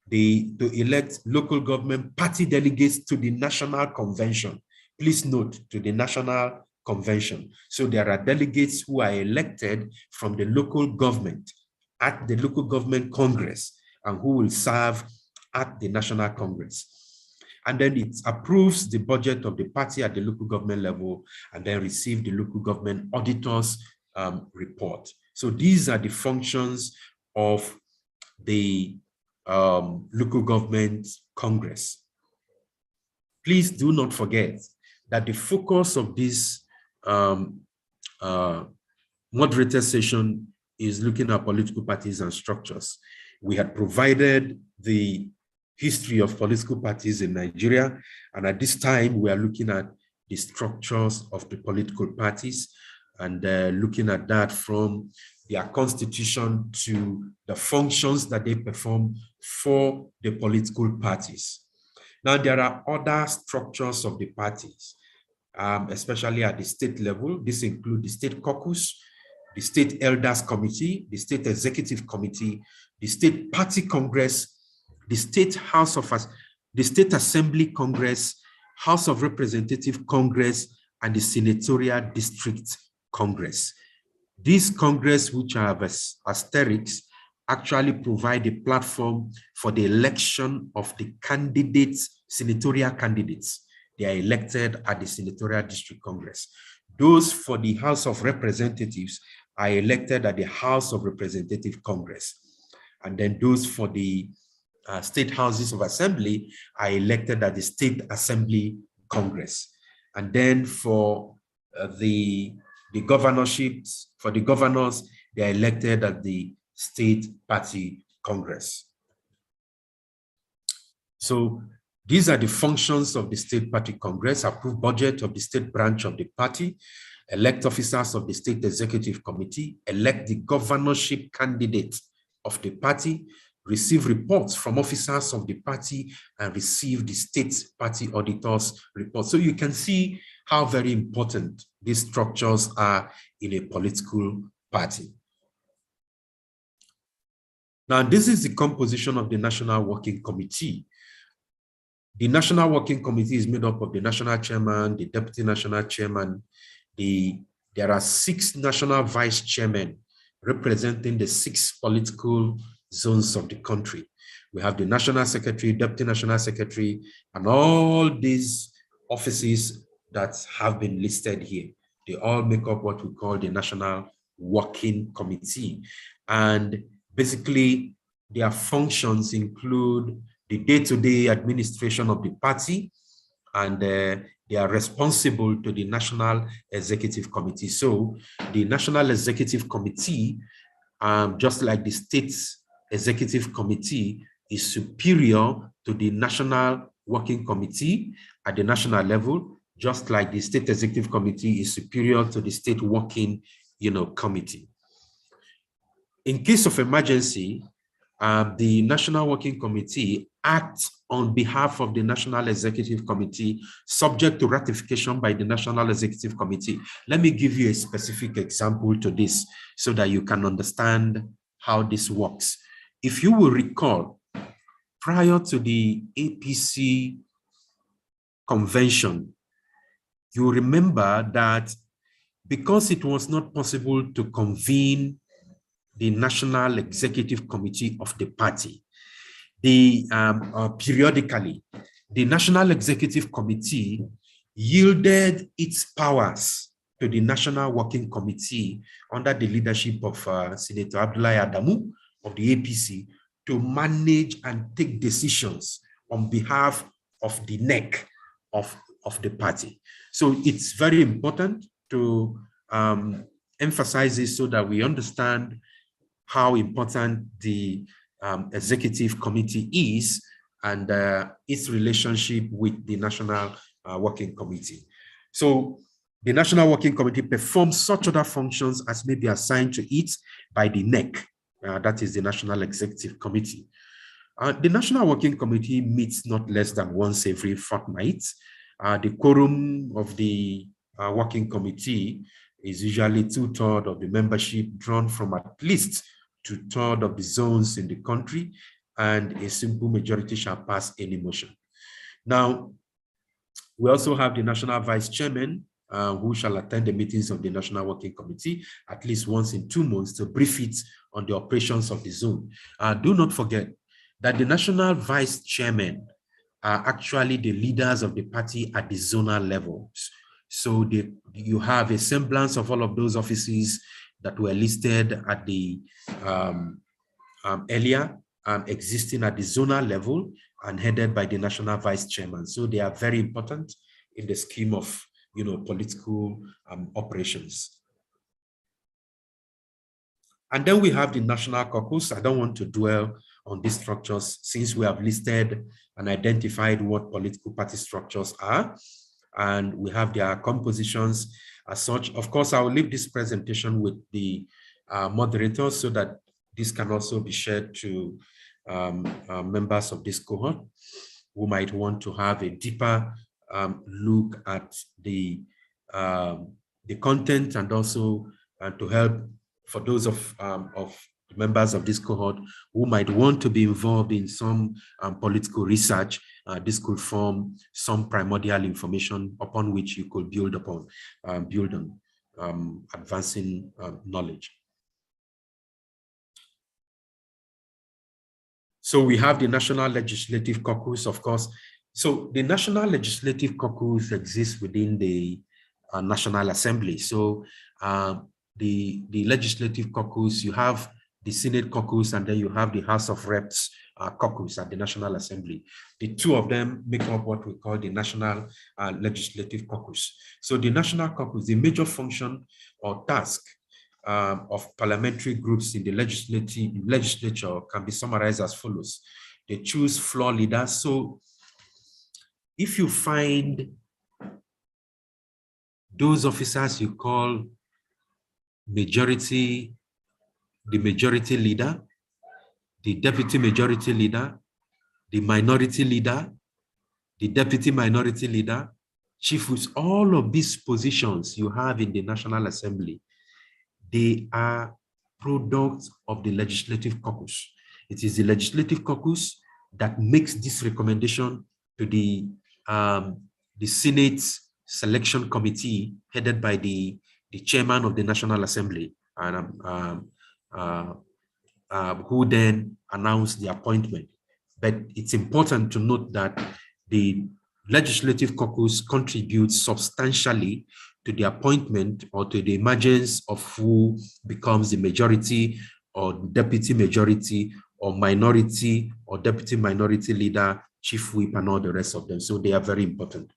to elect local government party delegates to the national convention. Please note, to the national convention. So there are delegates who are elected from the local government at the local government congress and who will serve at the national congress. And then it approves the budget of the party at the local government level and then receive the local government auditor's report. So these are the functions of the local government congress. Please do not forget that the focus of this moderated session is looking at political parties and structures. We had provided the history of political parties in Nigeria, and at this time we are looking at the structures of the political parties and looking at that from their constitution to the functions that they perform for the political parties. Now, there are other structures of the parties, especially at the state level. This includes the state caucus, the state elders committee, the state executive committee, the state party congress, the state the state assembly congress, House of Representative Congress, and the senatorial district congress. These congress, which are asterisks, actually provide a platform for the election of the candidates, senatorial candidates. they are elected at the Senatorial District Congress. Those for the House of Representatives are elected at the House of Representative Congress. And then those for the State Houses of Assembly are elected at the State Assembly Congress. And then for the governorships, for the governors, they are elected at the State Party Congress. So these are the functions of the State Party Congress: approve budget of the state branch of the party, elect officers of the State Executive Committee, elect the governorship candidate of the party, receive reports from officers of the party, and receive the state party auditors' report. So you can see how very important these structures are in a political party. Now, this is the composition of the National Working Committee. The National Working Committee is made up of the National Chairman, the Deputy National Chairman. There are 6 National Vice Chairmen representing the 6 political zones of the country. We have the National Secretary, Deputy National Secretary, and all these offices that have been listed here. They all make up what we call the National Working Committee. And basically, their functions include the day-to-day administration of the party, and they are responsible to the National Executive Committee. So the National Executive Committee, just like the State Executive Committee, is superior to the National Working Committee at the national level, just like the State Executive Committee is superior to the State Working, Committee. In case of emergency, the National Working Committee acts on behalf of the National Executive Committee, subject to ratification by the National Executive Committee. Let me give you a specific example to this so that you can understand how this works. If you will recall, prior to the APC convention, you remember that because it was not possible to convene the National Executive Committee of the party, periodically, the National Executive Committee yielded its powers to the National Working Committee under the leadership of Senator Abdullahi Adamu of the APC to manage and take decisions on behalf of the neck of the party. So it's very important to emphasize this so that we understand how important the Executive Committee is and its relationship with the National Working Committee. So the National Working Committee performs such other functions as may be assigned to it by the NEC, that is the National Executive Committee. The National Working Committee meets not less than once every fortnight. The quorum of the Working Committee is usually 2/3 of the membership drawn from at least 2/3 of the zones in the country, and a simple majority shall pass any motion. Now, we also have the National Vice Chairman who shall attend the meetings of the National Working Committee at least once in 2 months to brief it on the operations of the zone. Do not forget that the National Vice Chairman are actually the leaders of the party at the zonal levels. So you have a semblance of all of those offices that were listed at the earlier, existing at the zonal level and headed by the National Vice Chairman. So they are very important in the scheme of political operations. And then we have the National Caucus. I don't want to dwell on these structures since we have listed and identified what political party structures are, and we have their compositions as such. Of course, I will leave this presentation with the moderators so that this can also be shared to members of this cohort who might want to have a deeper look at the content, and also to help for those of members of this cohort who might want to be involved in some political research. This could form some primordial information upon which you could build on advancing knowledge. So we have the National Legislative Caucus, of course, So the National Legislative Caucus exists within the National Assembly. So the Legislative Caucus, you have the Senate Caucus, and then you have the House of Reps Caucus at the National Assembly. The two of them make up what we call the National Legislative Caucus. So the National Caucus, the major function or task of parliamentary groups in the legislature can be summarized as follows. They choose floor leaders. So if you find those officers you call the majority leader, the deputy majority leader, the minority leader, the deputy minority leader, chief whips, all of these positions you have in the National Assembly, they are products of the Legislative Caucus. It is the Legislative Caucus that makes this recommendation to the Senate Selection Committee headed by the chairman of the National Assembly, and who then announced the appointment. But it's important to note that the Legislative Caucus contributes substantially to the appointment or to the emergence of who becomes the majority or deputy majority or minority or deputy minority leader, chief whip, and all the rest of them. So they are very important.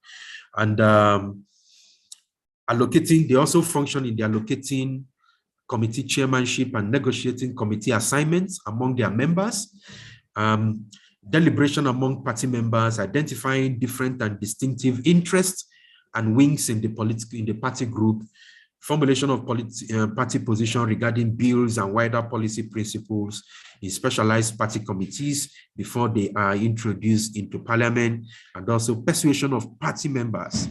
And they also function in the allocating committee chairmanship and negotiating committee assignments among their members, deliberation among party members, identifying different and distinctive interests and wings in the party group, formulation of party position regarding bills and wider policy principles in specialized party committees before they are introduced into parliament, and also persuasion of party members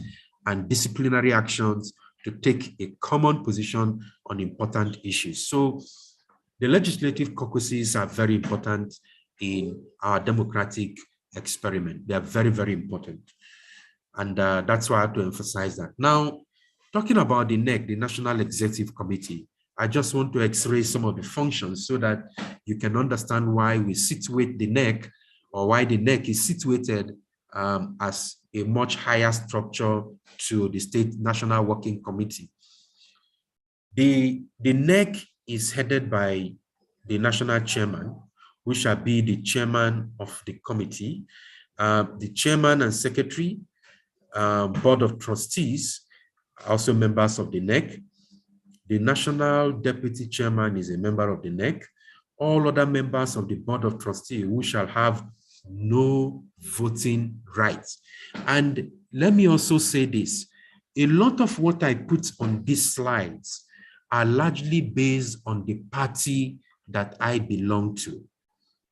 and disciplinary actions to take a common position on important issues. So the legislative caucuses are very important in our democratic experiment. They are very, very important. And that's why I have to emphasize that. Now, talking about the NEC, the National Executive Committee, I just want to x-ray some of the functions so that you can understand why we situate the NEC, or why the NEC is situated as a much higher structure to the State National Working Committee. The NEC is headed by the national chairman, who shall be the chairman of the committee, the chairman and secretary, board of trustees, also members of the NEC. The national deputy chairman is a member of the NEC. All other members of the board of trustees who shall have no voting rights. And let me also say this, a lot of what I put on these slides are largely based on the party that I belong to.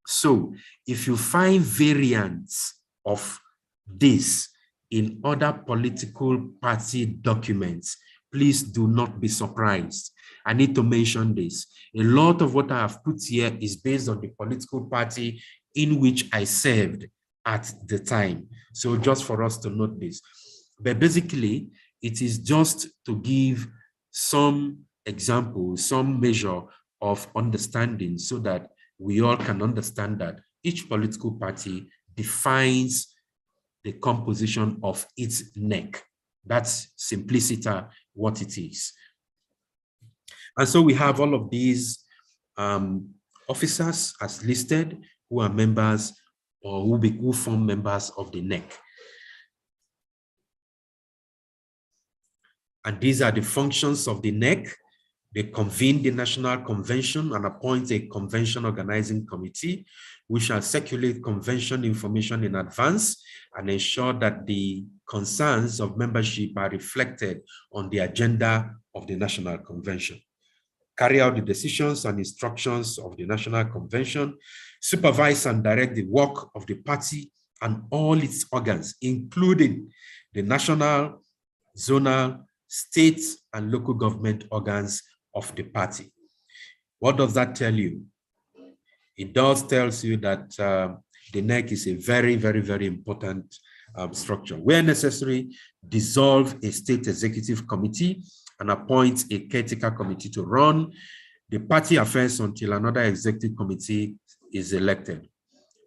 So if you find variants of this in other political party documents, please do not be surprised. I need to mention this. A lot of what I have put here is based on the political party in which I served at the time. So just for us to note this. But basically, it is just to give some examples, some measure of understanding so that we all can understand that each political party defines the composition of its NEC. That's simplicity what it is. And so we have all of these officers as listed who are members or who form members of the NEC. And these are the functions of the NEC. They convene the National Convention and appoint a convention organizing committee, which shall circulate convention information in advance and ensure that the concerns of membership are reflected on the agenda of the National Convention. Carry out the decisions and instructions of the National Convention, supervise and direct the work of the party and all its organs, including the national, zonal, state, and local government organs of the party. What does that tell you? It does tell you that the NEC is a very, very, very important structure. Where necessary, dissolve a state executive committee and appoint a caretaker committee to run the party affairs until another executive committee is elected.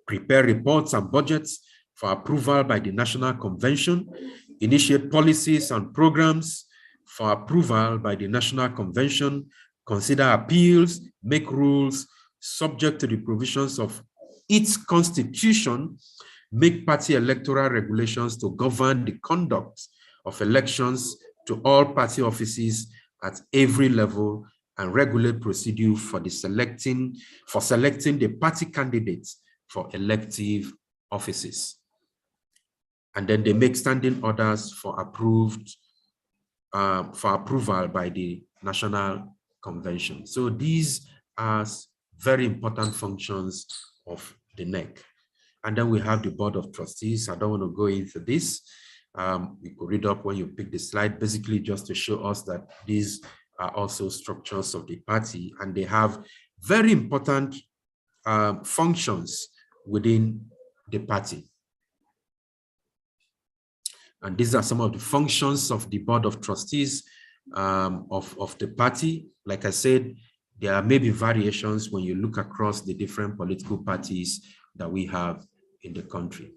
Prepare reports and budgets for approval by the National Convention, initiate policies and programs for approval by the National Convention, consider appeals, make rules subject to the provisions of its constitution, make party electoral regulations to govern the conduct of elections to all party offices at every level, and regulate procedure for selecting the party candidates for elective offices. And then they make standing orders for approval by the National Convention. So these are very important functions of the NEC. And then we have the Board of Trustees. I don't want to go into this. You could read up when you pick the slide, basically just to show us that these are also structures of the party, and they have very important functions within the party. And these are some of the functions of the Board of Trustees of the party. Like I said, there may be variations when you look across the different political parties that we have in the country.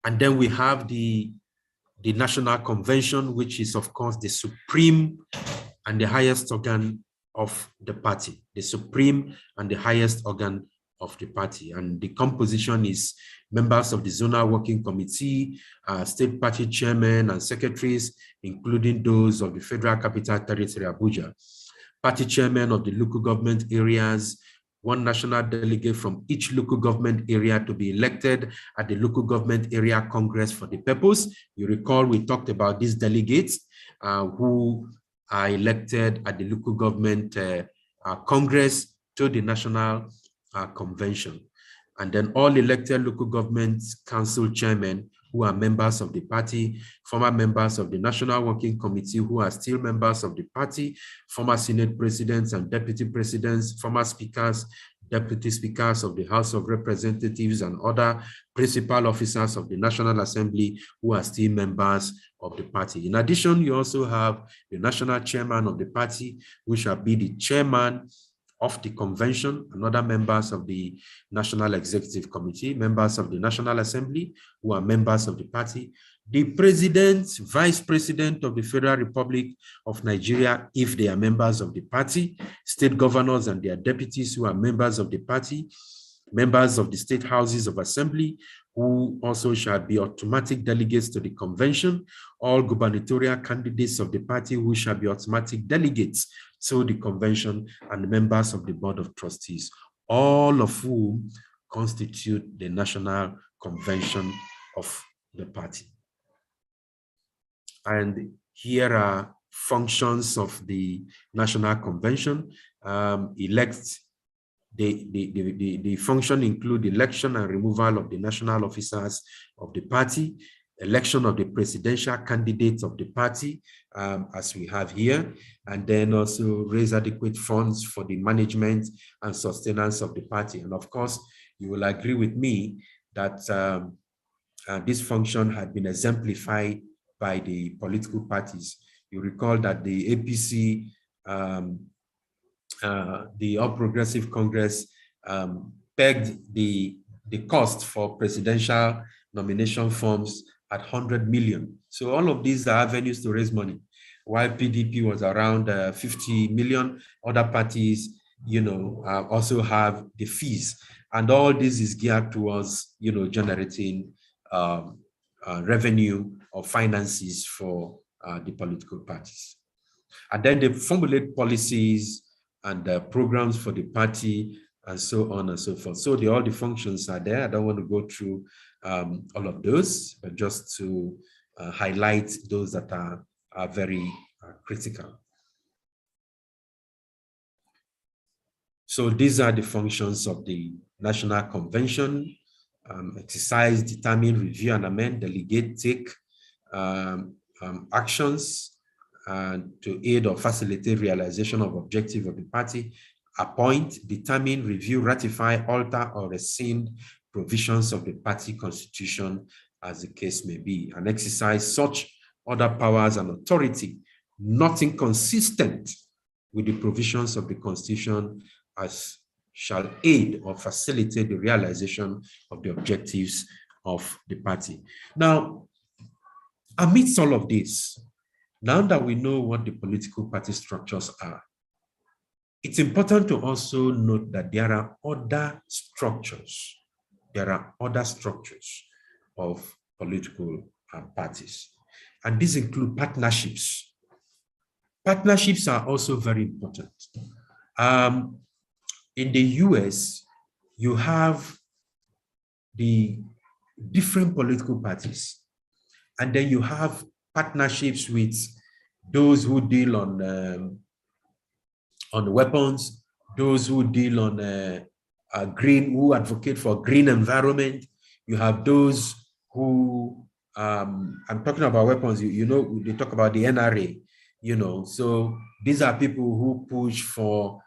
And then we have the National Convention, which is, of course, the supreme and the highest organ of the party, the supreme and the highest organ of the party. And the composition is members of the Zonal Working Committee, state party chairmen and secretaries, including those of the Federal Capital Territory, Abuja, party chairmen of the local government areas, one national delegate from each local government area to be elected at the local government area Congress for the purpose. You recall we talked about these delegates who are elected at the local government Congress to the National Convention. And then all elected local government council chairmen who are members of the party, former members of the National Working Committee who are still members of the party, former Senate presidents and deputy presidents, former speakers, deputy speakers of the House of Representatives, and other principal officers of the National Assembly who are still members of the party. In addition, you also have the national chairman of the party, who shall be the chairman of the convention, and other members of the National Executive Committee, members of the National Assembly who are members of the party, the president, vice president of the Federal Republic of Nigeria, if they are members of the party, state governors and their deputies who are members of the party, members of the state houses of assembly, who also shall be automatic delegates to the convention, all gubernatorial candidates of the party who shall be automatic delegates to the convention, and members of the Board of Trustees, all of whom constitute the National Convention of the party. And here are functions of the National Convention. The function include election and removal of the national officers of the party, election of the presidential candidates of the party, as we have here, and then also raise adequate funds for the management and sustenance of the party. And of course, you will agree with me that this function had been exemplified by the political parties. You recall that the APC, the All Progressive Congress, pegged the cost for presidential nomination forms at 100 million. So all of these are avenues to raise money. While PDP was around 50 million, other parties, also have the fees. And all this is geared towards, generating revenue or finances for the political parties. And then they formulate policies and programs for the party, and so on and so forth. So all the functions are there. I don't want to go through all of those, but just to highlight those that are very critical. So these are the functions of the National Convention: exercise, determine, review and amend, delegate, take actions to aid or facilitate realization of objective of the party, appoint, determine, review, ratify, alter or rescind provisions of the party constitution as the case may be, and exercise such other powers and authority not inconsistent with the provisions of the constitution as shall aid or facilitate the realization of the objectives of the party. Now, amidst all of this, now that we know what the political party structures are, it's important to also note that there are other structures. There are other structures of political parties. And these include partnerships. Partnerships are also very important. In the US, you have the different political parties, and then you have partnerships with those who deal on weapons, those who deal on who advocate for green environment. You have those who, I'm talking about weapons, you know, they talk about the NRA, you know, so these are people who push for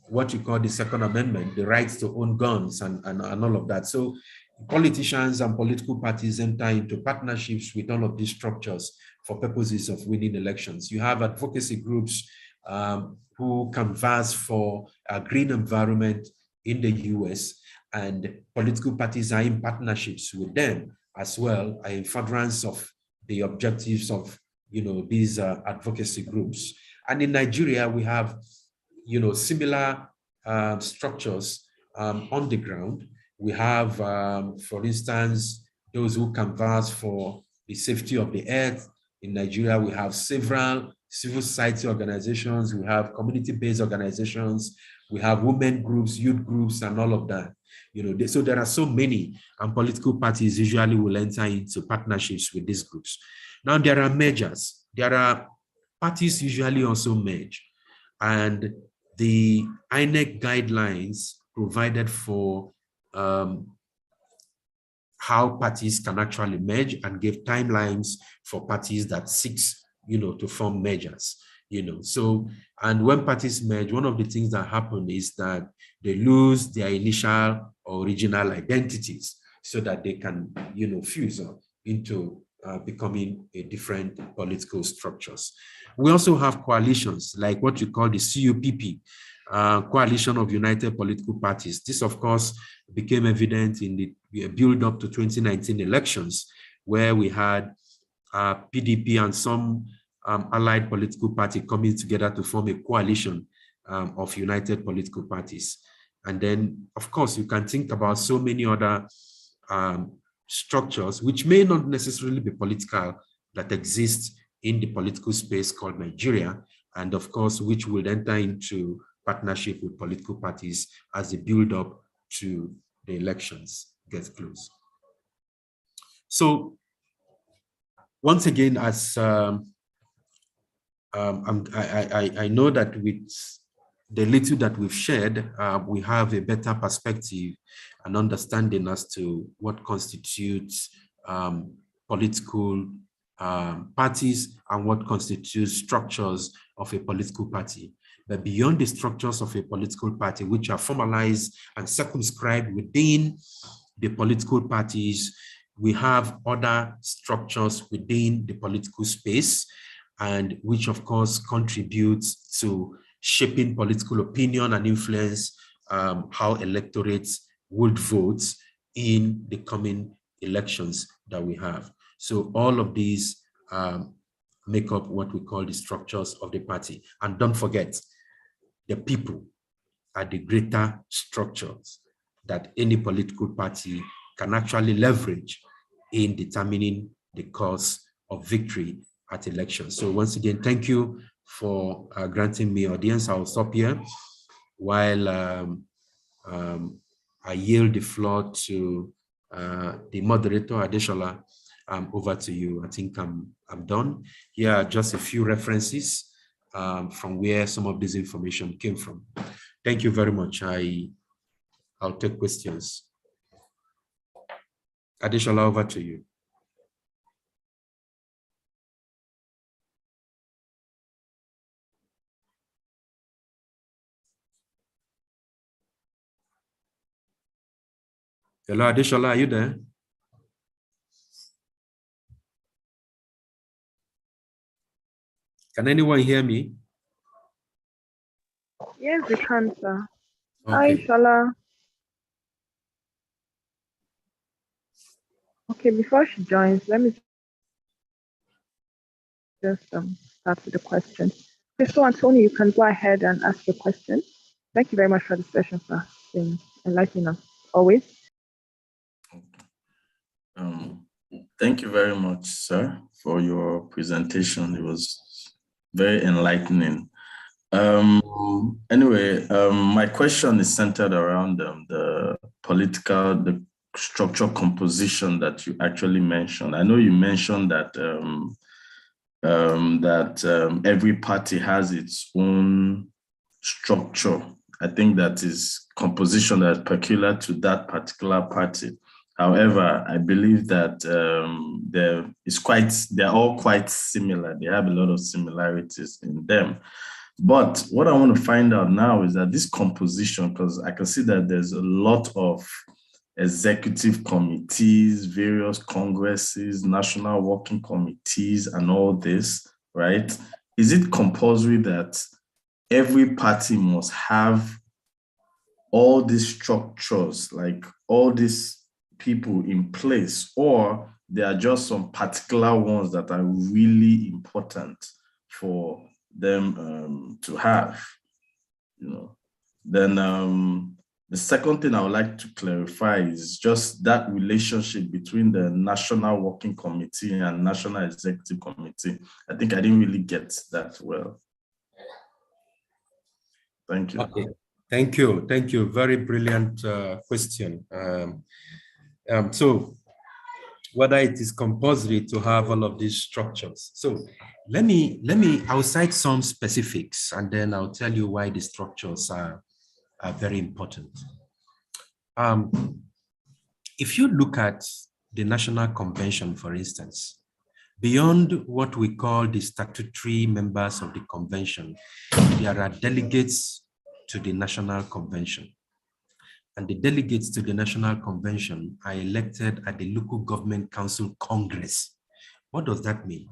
what you call the Second Amendment, the rights to own guns and all of that. So politicians and political parties enter into partnerships with all of these structures for purposes of winning elections. You have advocacy groups who canvass for a green environment in the US, and political parties are in partnerships with them as well, in furtherance of the objectives of, you know, these advocacy groups. And in Nigeria, we have, you know, similar structures on the ground. We have, for instance, those who canvass for the safety of the earth. In Nigeria, we have several civil society organizations, we have community-based organizations, we have women groups, youth groups, and all of that. You know, so there are so many, and political parties usually will enter into partnerships with these groups. Now, there are mergers. There are parties usually also merge, and the INEC guidelines provided for how parties can actually merge and give timelines for parties that seeks, you know, to form mergers, you know. So, and when parties merge, one of the things that happen is that they lose their initial or original identities so that they can, you know, fuse into becoming a different political structures. We also have coalitions like what you call the CUPP, Coalition of United Political Parties. This, of course, became evident in the build-up to 2019 elections, where we had PDP and some allied political party coming together to form a coalition of united political parties. And then, of course, you can think about so many other structures, which may not necessarily be political, that exist in the political space called Nigeria, and of course, which will enter into partnership with political parties as they build up to the elections get close. So, once again, as I know that with the little that we've shared, we have a better perspective and understanding as to what constitutes political parties and what constitutes structures of a political party. But beyond the structures of a political party, which are formalized and circumscribed within the political parties, we have other structures within the political space, and which of course contributes to shaping political opinion and influence how electorates would vote in the coming elections that we have. So all of these make up what we call the structures of the party. And don't forget, the people are the greater structures that any political party can actually leverage in determining the course of victory at elections. So once again, thank you for granting me audience. I'll stop here while I yield the floor to the moderator, Adeshola. Over to you. I think I'm done. Here are just a few references from where some of this information came from. Thank you very much. I'll take questions. Adeshola, over to you. Hello, Adeshola, are you there? Can anyone hear me? Yes, we can, sir. Hi, Okay. Shola. Okay, before she joins, let me just start with the question. Crystal and Tony, you can go ahead and ask your question. Thank you very much for the session, sir. It's been enlightening us always. Thank you very much, sir, for your presentation. It was very enlightening. Anyway, my question is centered around the structural composition that you actually mentioned. I know you mentioned that every party has its own structure. I think that is composition that is peculiar to that particular party. However, I believe that they're all quite similar. They have a lot of similarities in them. But what I want to find out now is that this composition, because I can see that there's a lot of executive committees, various congresses, national working committees, and all this, right? Is it compulsory that every party must have all these structures, like all these people in place, or there are just some particular ones that are really important for them to have, you know? Then the second thing I would like to clarify is just that relationship between the National Working Committee and National Executive Committee. I think I didn't really get that well. Thank you. Okay. Thank you. Thank you. Very brilliant question. So whether it is compulsory to have all of these structures. So I'll cite some specifics and then I'll tell you why the structures are very important. If you look at the National Convention, for instance, beyond what we call the statutory members of the convention, there are delegates to the National Convention. And the delegates to the National Convention are elected at the Local Government Council Congress. What does that mean?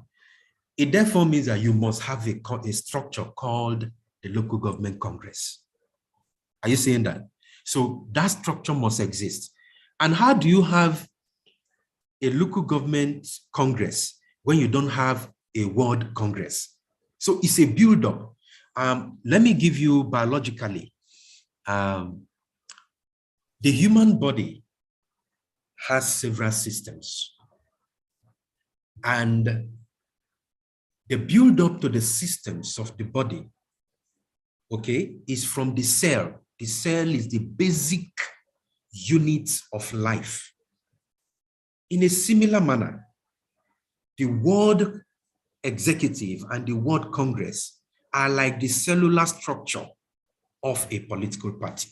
It therefore means that you must have a structure called the Local Government Congress. Are you saying that? So that structure must exist. And how do you have a Local Government Congress when you don't have a World Congress? So it's a build-up. Let me give you biologically. The human body has several systems. And the build-up to the systems of the body, okay, is from the cell. The cell is the basic unit of life. In a similar manner, the World Executive and the World Congress are like the cellular structure of a political party.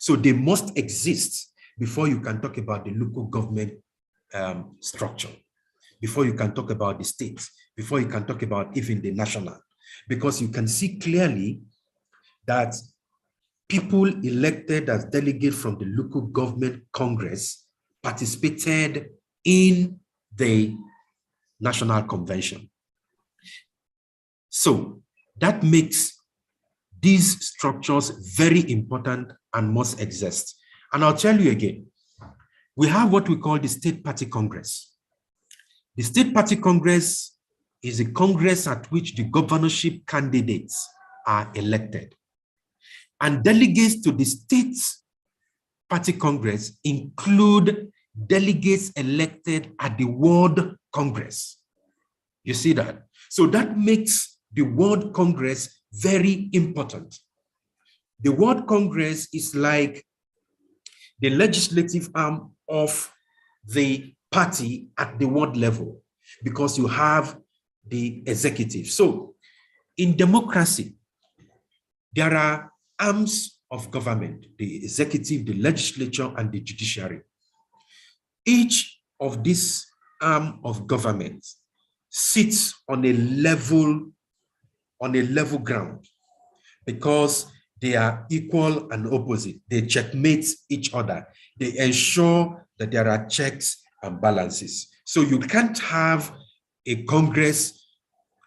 So they must exist before you can talk about the local government structure, before you can talk about the state, before you can talk about even the national, because you can see clearly that people elected as delegates from the local government Congress participated in the National Convention. So that makes these structures very important and must exist. And I'll tell you again, we have what we call the State Party Congress. The State Party Congress is a congress at which the governorship candidates are elected. And delegates to the State Party Congress include delegates elected at the World Congress. You see that? So that makes the World Congress very important. The World Congress is like the legislative arm of the party at the world level because you have the executive. So in democracy, there are arms of government, the executive, the legislature, and the judiciary. Each of these arms of government sits on a level ground because they are equal and opposite. They checkmate each other. They ensure that there are checks and balances. So you can't have a Congress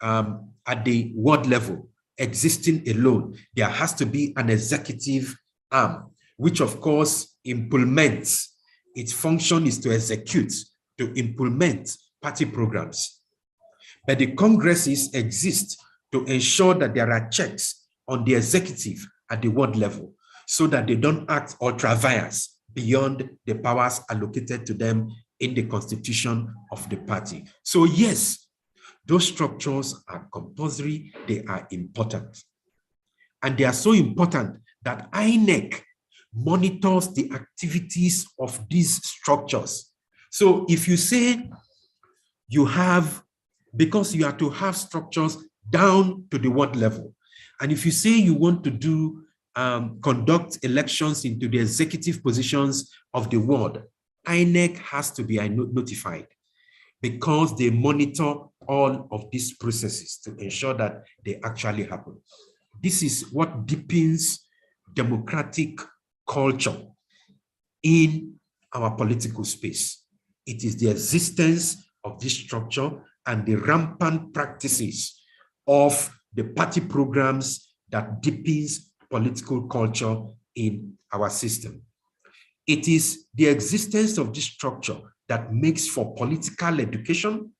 at the world level existing alone. There has to be an executive arm, which of course implements. Its function is to execute, to implement party programs. But the congresses exist to ensure that there are checks on the executive at the ward level so that they don't act ultra vires beyond the powers allocated to them in the constitution of the party. So yes, those structures are compulsory, they are important. And they are so important that INEC monitors the activities of these structures. So if you say you have, because you have to have structures down to the ward level, and if you say you want to do conduct elections into the executive positions of the ward, INEC has to be notified because they monitor all of these processes to ensure that they actually happen. This is what deepens democratic culture in our political space. It is the existence of this structure and the rampant practices of the party programs that deepens political culture in our system. It is the existence of this structure that makes for political education,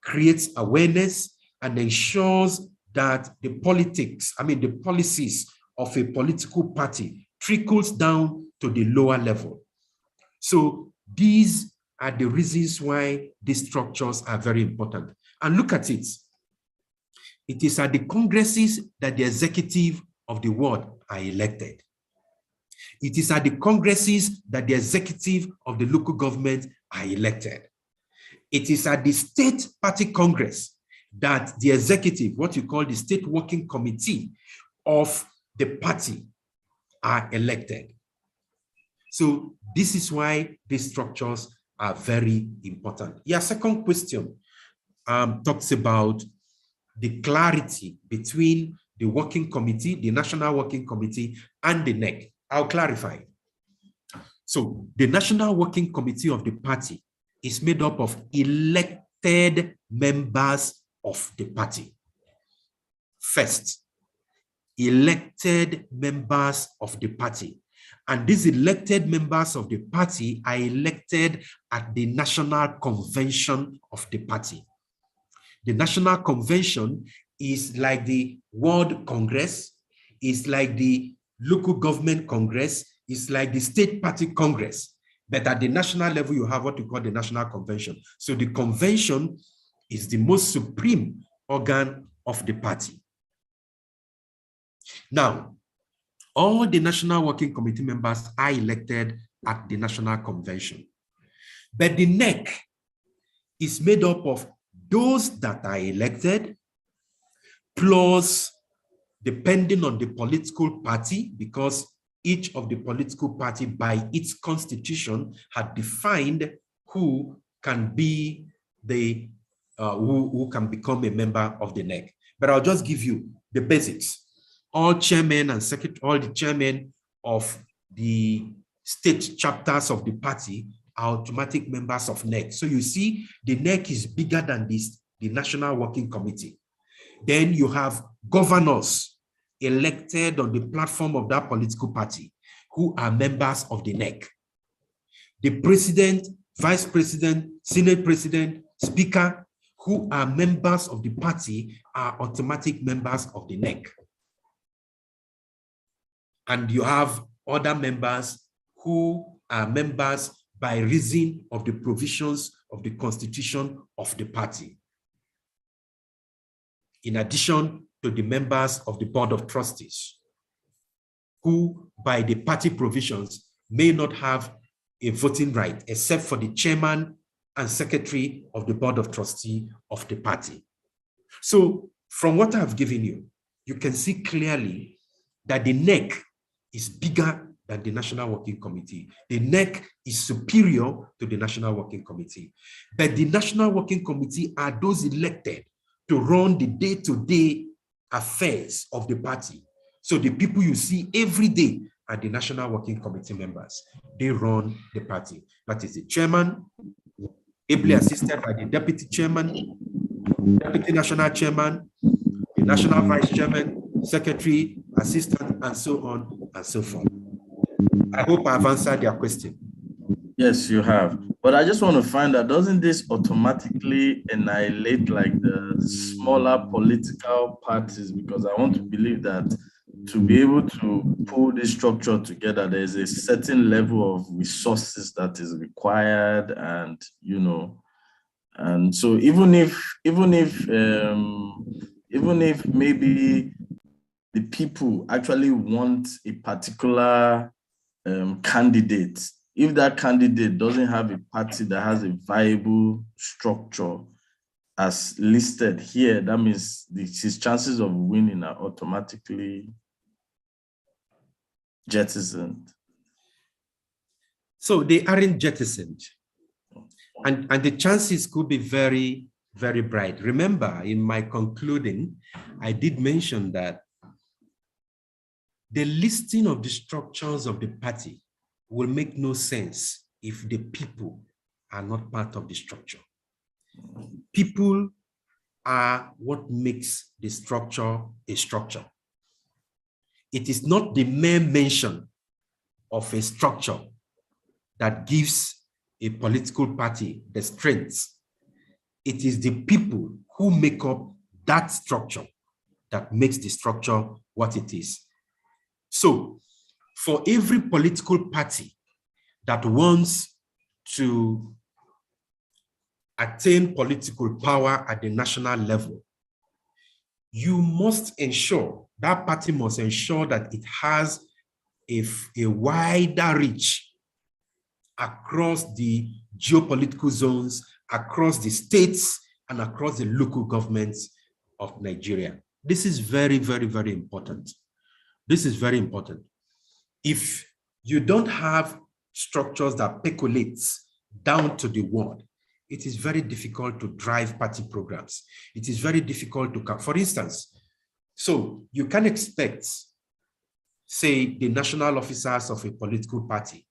creates awareness, and ensures that the policies of a political party trickles down to the lower level. So these are the reasons why these structures are very important. And look at it. It is at the congresses that the executive of the ward are elected. It is at the congresses that the executive of the local government are elected. It is at the state party congress that the executive, what you call the state working committee of the party, are elected. So this is why these structures are very important. Your second question talks about the clarity between the working committee, the National Working Committee, and the NEC. I'll clarify. So the National Working Committee of the party is made up of elected members of the party. First, elected members of the party. And these elected members of the party are elected at the National Convention of the party. The National Convention is like the World Congress, is like the Local Government Congress, is like the State Party Congress. But at the national level, you have what we call the National Convention. So the convention is the most supreme organ of the party. Now, all the National Working Committee members are elected at the National Convention. But the NEC is made up of those that are elected, plus, depending on the political party, because each of the political party by its constitution had defined who can be the, who can become a member of the NEC. But I'll just give you the basics. All chairmen and secretary, all the chairmen of the state chapters of the party are automatic members of NEC. So you see, the NEC is bigger than this, the National Working Committee. Then you have governors elected on the platform of that political party who are members of the NEC. The president, vice president, senate president, speaker, who are members of the party are automatic members of the NEC. And you have other members who are members by reason of the provisions of the constitution of the party. In addition to the members of the Board of Trustees, who by the party provisions may not have a voting right except for the chairman and secretary of the Board of Trustees of the party. So from what I've given you, you can see clearly that the NEC is bigger than the National Working Committee. The NEC is superior to the National Working Committee. But the National Working Committee are those elected to run the day-to-day affairs of the party. So the people you see every day are the National Working Committee members. They run the party. That is the chairman, ably assisted by the deputy chairman, deputy national chairman, the national vice chairman, secretary, assistant, and so on and so forth. I hope I've answered your question. Yes, you have. But I just want to find out, doesn't this automatically annihilate like the smaller political parties? Because I want to believe that to be able to pull this structure together, there's a certain level of resources that is required, and and so even if maybe the people actually want a particular candidate, if that candidate doesn't have a party that has a viable structure as listed here, that means his chances of winning are automatically jettisoned. So they aren't jettisoned. And the chances could be very, very bright. Remember, in my concluding, I did mention that the listing of the structures of the party will make no sense if the people are not part of the structure. People are what makes the structure a structure. It is not the mere mention of a structure that gives a political party the strength. It is the people who make up that structure that makes the structure what it is. So for every political party that wants to attain political power at the national level, you must ensure, that party must ensure that it has a wider reach across the geopolitical zones, across the states, and across the local governments of Nigeria. This is very, very, very important. This is very important. If you don't have structures that percolate down to the ward, it is very difficult to drive party programs. It is very difficult to, for instance, so you can expect, say, the national officers of a political party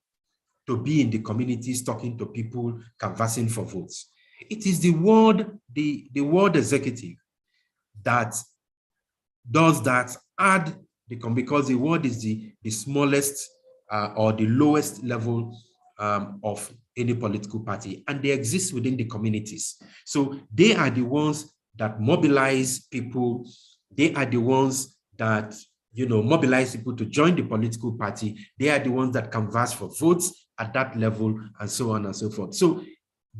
to be in the communities talking to people, canvassing for votes. It is the ward executive that does that, because the ward is the smallest or the lowest level of any political party, and they exist within the communities. So they are the ones that mobilize people. They are the ones that mobilize people to join the political party. They are the ones that canvass for votes at that level, and so on and so forth. So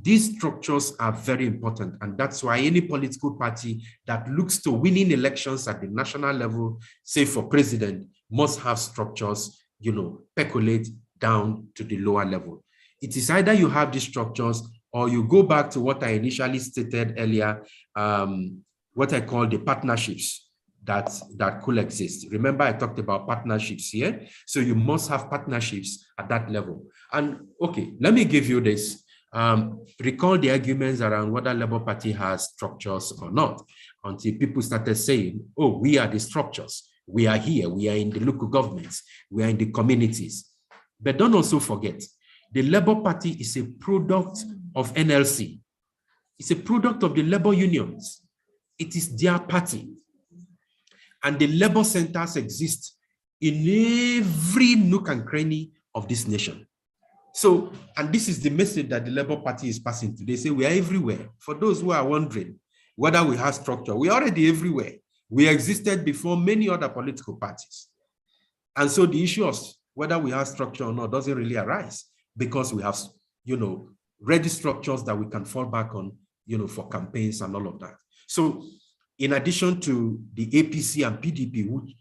these structures are very important, and that's why any political party that looks to winning elections at the national level, say for president, must have structures, percolate down to the lower level. It is either you have these structures or you go back to what I initially stated earlier, what I call the partnerships that could exist. Remember, I talked about partnerships here. So you must have partnerships at that level. And okay, let me give you this. Recall the arguments around whether Labour Party has structures or not, until people started saying, oh, we are the structures. We are here. We are in the local governments. We are in the communities. But don't also forget, the Labour Party is a product of NLC. It's a product of the labor unions. It is their party. And the labor centers exist in every nook and cranny of this nation. So, and this is the message that the Labour Party is passing today. They say we are everywhere. For those who are wondering whether we have structure, we are already everywhere. We existed before many other political parties. And so the issue of whether we have structure or not doesn't really arise, because we have, ready structures that we can fall back on, for campaigns and all of that. So in addition to the APC and PDP, which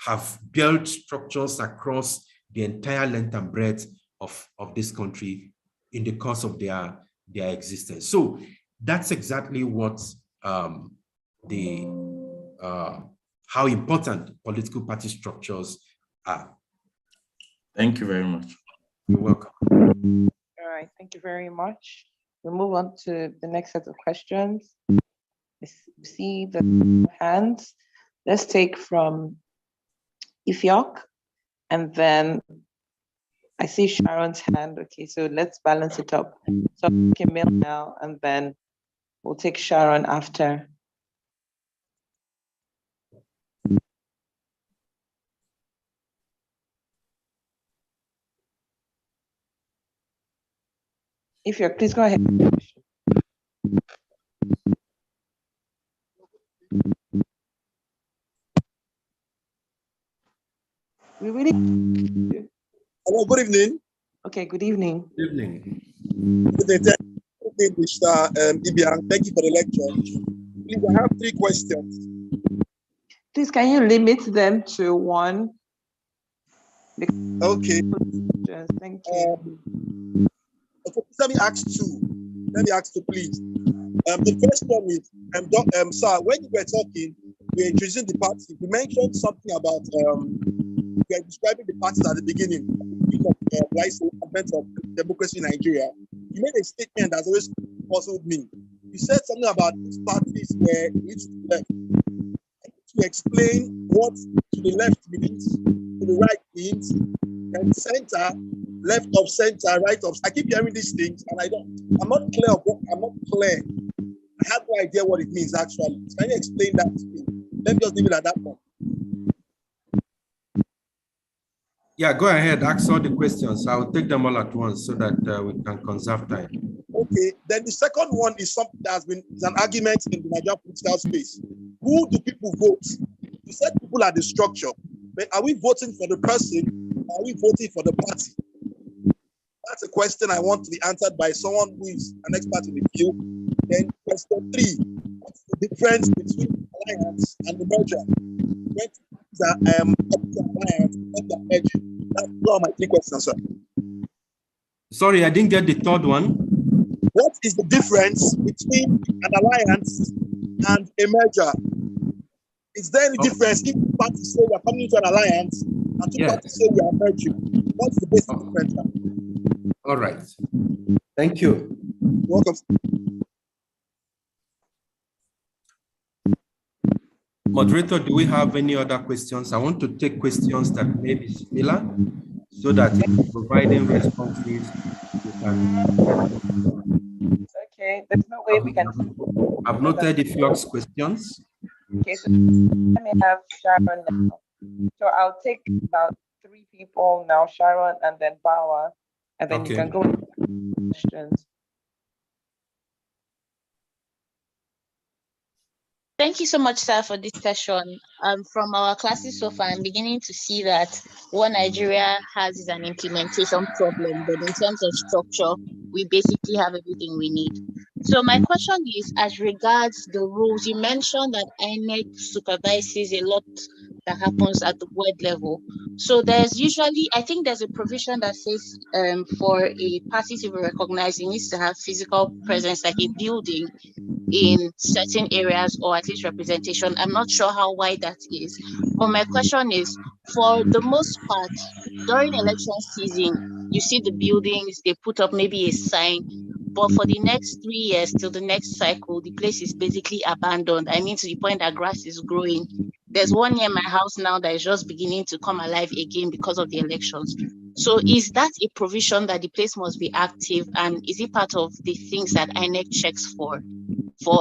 have built structures across the entire length and breadth of this country in the course of their existence. So that's exactly what how important political party structures are. Thank you very much. You're welcome. All right, thank you very much. We'll move on to the next set of questions. See the hands. Let's take from Ifyok, and then I see Sharon's hand. Okay, so let's balance it up. So Camille now, and then we'll take Sharon after. If you're, please go ahead. We really. Hello, good evening. Okay, good evening. Good evening. Good evening, Mr. Ibiang. Thank you for the lecture. Please, I have 3 questions. Please, can you limit them to one? Okay. Yes, thank you. Okay, let me ask 2. Let me ask 2, please. The first one is, sir, when you were talking, you were introducing the party. You mentioned something about you were describing the parties at the beginning advent of democracy in Nigeria. You made a statement that's always puzzled me. You said something about these parties where each to the left. To explain what to the left means, to the right means, and center, left of center, right of. I keep hearing these things, and I'm not clear of what. I'm not clear. I have no idea what it means actually. Can you explain that to me? Let me just leave it at that point. Yeah, go ahead. Ask all the questions. I'll take them all at once so that we can conserve time. Okay. Then the second one is something that is an argument in the Nigerian political space. Who do people vote? You said people are the structure, but are we voting for the person? Or are we voting for the party? That's a question I want to be answered by someone who is an expert in the field. Then question 3, what's the difference between alliance and the merger? When alliance and the merger. That's all my 3 questions, sir. Sorry, I didn't get the third one. What is the difference between an alliance and a merger? Is there any difference if parties say we are coming into an alliance and 2 parties say we are merging? What's the basic difference? All right. Thank you. Welcome. Moderator, do we have any other questions? I want to take questions that may be similar so that in providing responses, we can. Okay, there's no way we can. I've noted the flux questions. Okay, so let me have Sharon now. So I'll take about 3 people now, Sharon and then Bawa, and then you can go with questions. Thank you so much, sir, for this session. From our classes so far, I'm beginning to see that what Nigeria has is an implementation problem, but in terms of structure, we basically have everything we need. So my question is, as regards the rules, you mentioned that INEC supervises a lot that happens at the ward level. So there's usually, I think there's a provision that says for a party to be recognized, it needs to have physical presence, like a building in certain areas, or at least representation. I'm not sure how wide that is, but my question is, for the most part, during election season, you see the buildings, they put up maybe a sign, but for the next 3 years till the next cycle, the place is basically abandoned. I mean, to the point that grass is growing. There's one near my house now that is just beginning to come alive again because of the elections. So is that a provision that the place must be active, and is it part of the things that INEC checks for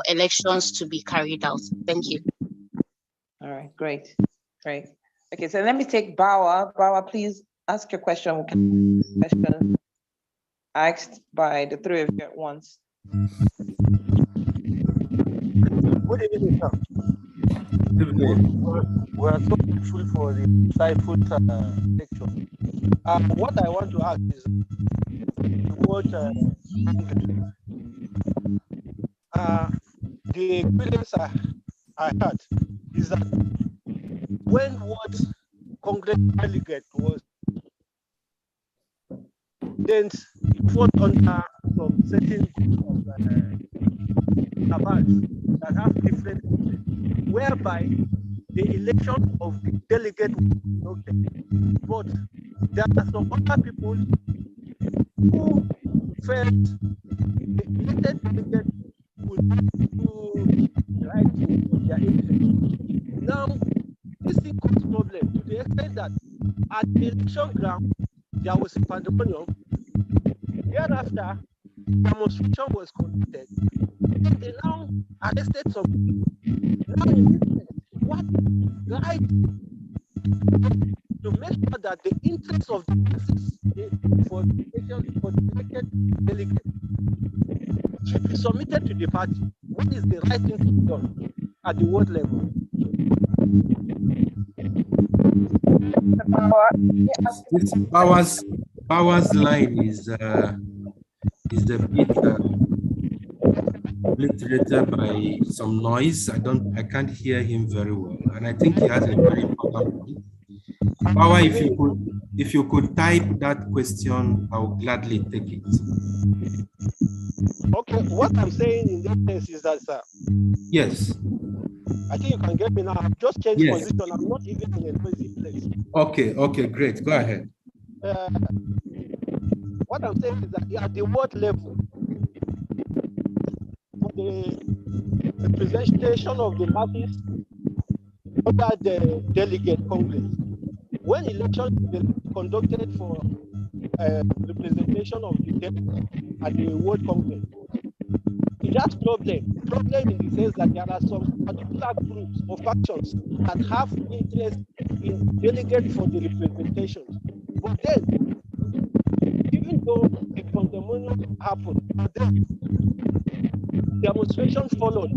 elections to be carried out? Thank you. All right, great. Okay, so let me take Bawa. Bawa, please ask your question. Question asked by the 3 of you at once. Good evening, sir. We are so grateful for the insightful lecture. What I want to ask is what the experience I had is that when what Congress delegate was, then it was under some certain group of cabals that have different interests, whereby the election of the delegate was okay. But there are some other people who felt the elected delegate would do right in their interest. Now, this thing causes problem to the extent that at the election ground, there was a pandemonium. Thereafter, demonstration was conducted. And they now arrested some people. Now, in this case, what right to make sure that the interests of the masses for the elected delegate should be submitted to the party. What is the right thing to be done at the ward level? This Power's line is a bit obliterated by some noise. I can't hear him very well, and I think he has a very important point. Power, if you could type that question, I will gladly take it. Okay, what I'm saying in this case is that, sir. Yes. I think you can get me now. I've just changed Yes. position. I'm not even in a noisy place. Okay, great. Go ahead. What I'm saying is that at the ward level, for the representation of the masses under the delegate congress, when elections were conducted for representation of the delegate at the ward congress, it has problem in the sense that there are some particular groups or factions that have interest in delegate for the representation. But then, even though a pandemonium happened, but then demonstrations followed,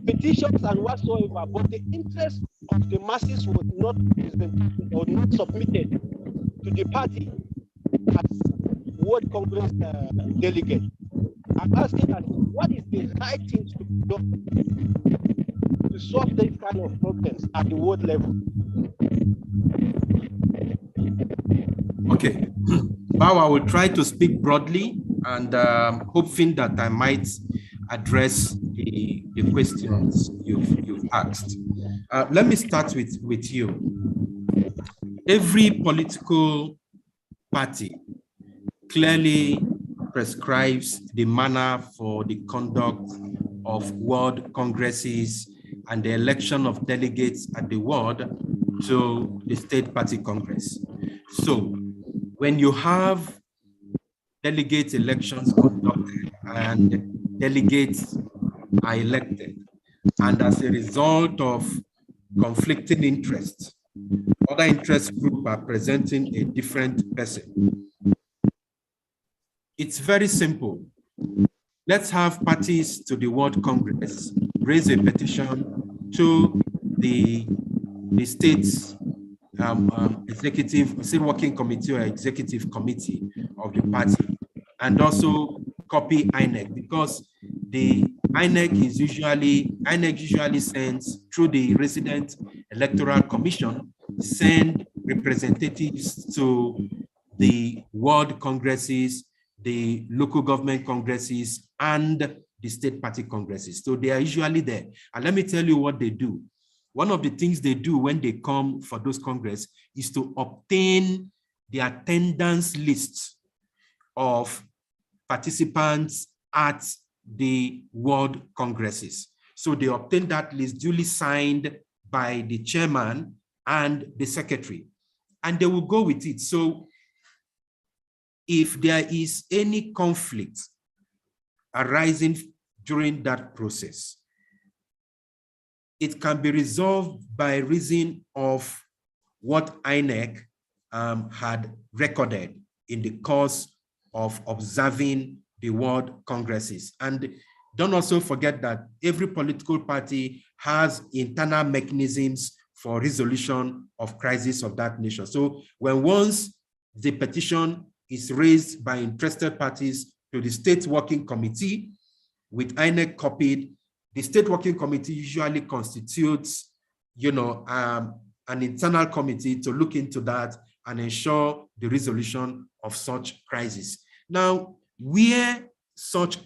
petitions and whatsoever, but the interest of the masses was not presented or not submitted to the party as World Congress delegate. I'm asking that what is the right thing to do to solve these kind of problems at the world level? Okay. Now I will try to speak broadly and hoping that I might address the questions you've asked. Let me start with you. Every political party clearly prescribes the manner for the conduct of world congresses and the election of delegates at the world to the state party congress. So when you have delegate elections conducted and delegates are elected, and as a result of conflicting interests, other interest groups are presenting a different person. It's very simple. Let's have parties to the World Congress raise a petition to the state's state working committee or executive committee of the party, and also copy INEC, because the INEC usually sends through the resident electoral commission, send representatives to the world congresses, the local government congresses, and the state party congresses. So they are usually there. And let me tell you what they do. One of the things they do when they come for those congress is to obtain the attendance list of participants at the world congresses. So they obtain that list duly signed by the chairman and the secretary, and they will go with it. So if there is any conflict arising during that process, it can be resolved by reason of what INEC had recorded in the course of observing the world congresses. And don't also forget that every political party has internal mechanisms for resolution of crises of that nature. So when once the petition is raised by interested parties to the state working committee with INEC copied, the state working committee usually constitutes, an internal committee to look into that and ensure the resolution of such crises. Now, where such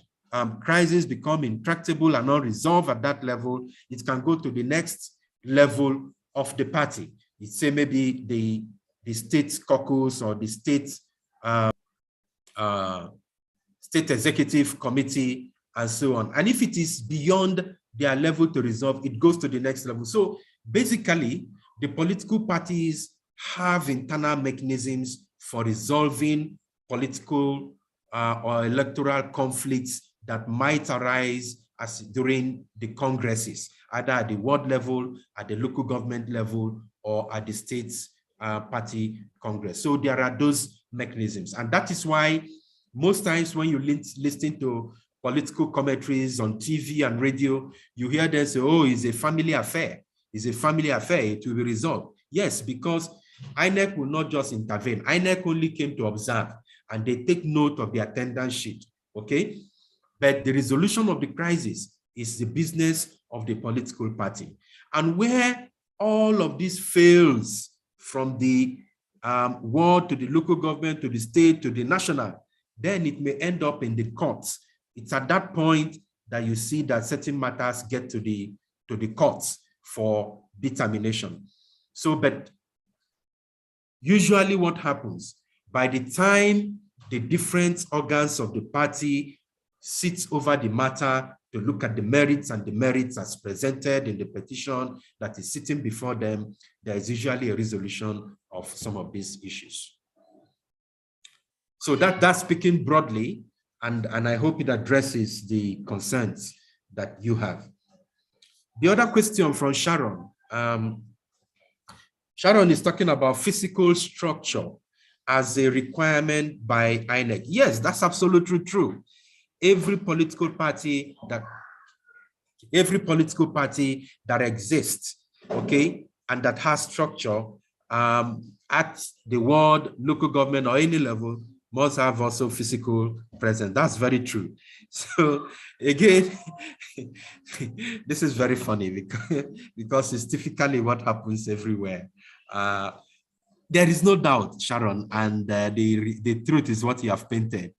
crises become intractable and not resolved at that level, it can go to the next level of the party. It's say maybe the state caucus or the state executive committee and so on. And if it is beyond their level to resolve, it goes to the next level. So basically, the political parties have internal mechanisms for resolving political or electoral conflicts that might arise during the congresses, either at the world level, at the local government level, or at the state's party congress. So there are those mechanisms. And that is why most times when you listen to political commentaries on TV and radio, you hear them say, oh, it's a family affair. It's a family affair. It will be resolved. Yes, because INEC will not just intervene. INEC only came to observe, and they take note of the attendance sheet, okay? But the resolution of the crisis is the business of the political party. And where all of this fails, from the ward to the local government, to the state, to the national, then it may end up in the courts. It's at that point that you see that certain matters get to the courts for determination. So, but usually what happens, by the time the different organs of the party sits over the matter to look at the merits and the merits as presented in the petition that is sitting before them, there is usually a resolution of some of these issues. So that's speaking broadly, and I hope it addresses the concerns that you have. The other question from Sharon. Sharon is talking about physical structure as a requirement by INEC. Yes, that's absolutely true. Every political party that exists, okay, and that has structure at the ward, local government, or any level must have also physical presence. That's very true. So again, this is very funny because it's typically what happens everywhere. There is no doubt, Sharon, and the truth is what you have painted.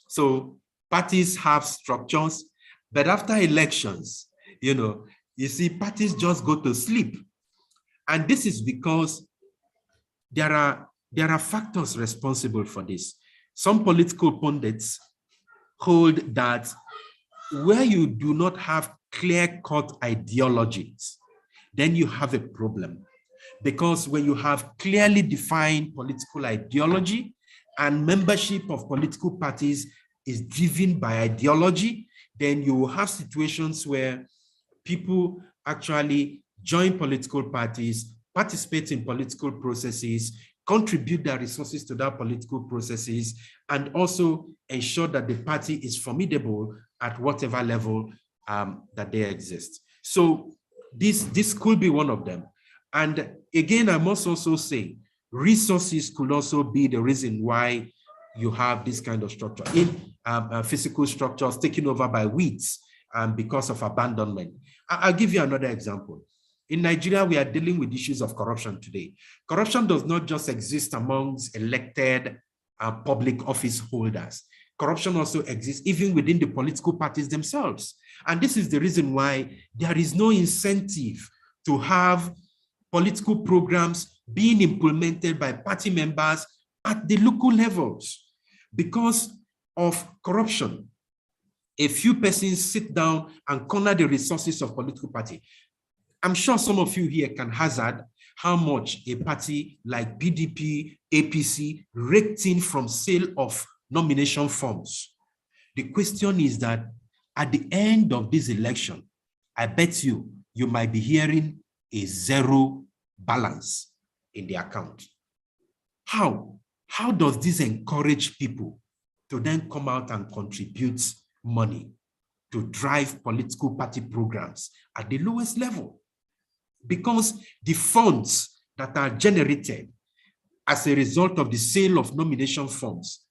So parties have structures, but after elections, you see parties just go to sleep. And this is because there are factors responsible for this. Some political pundits hold that where you do not have clear-cut ideologies, then you have a problem. Because when you have clearly defined political ideology and membership of political parties is driven by ideology, then you will have situations where people actually join political parties, participate in political processes, contribute their resources to that political processes, and also ensure that the party is formidable at whatever level that they exist. So this could be one of them. And again, I must also say, resources could also be the reason why you have this kind of structure. In physical structures taken over by weeds because of abandonment. I'll give you another example. In Nigeria, we are dealing with issues of corruption today. Corruption does not just exist amongst elected public office holders. Corruption also exists even within the political parties themselves. And this is the reason why there is no incentive to have political programs being implemented by party members at the local levels because of corruption. A few persons sit down and corner the resources of political party. I'm sure some of you here can hazard how much a party like PDP, APC raked in from sale of nomination forms. The question is that at the end of this election, I bet you might be hearing a zero balance in the account. How does this encourage people to then come out and contribute money to drive political party programs at the lowest level? Because the funds that are generated as a result of the sale of nomination forms,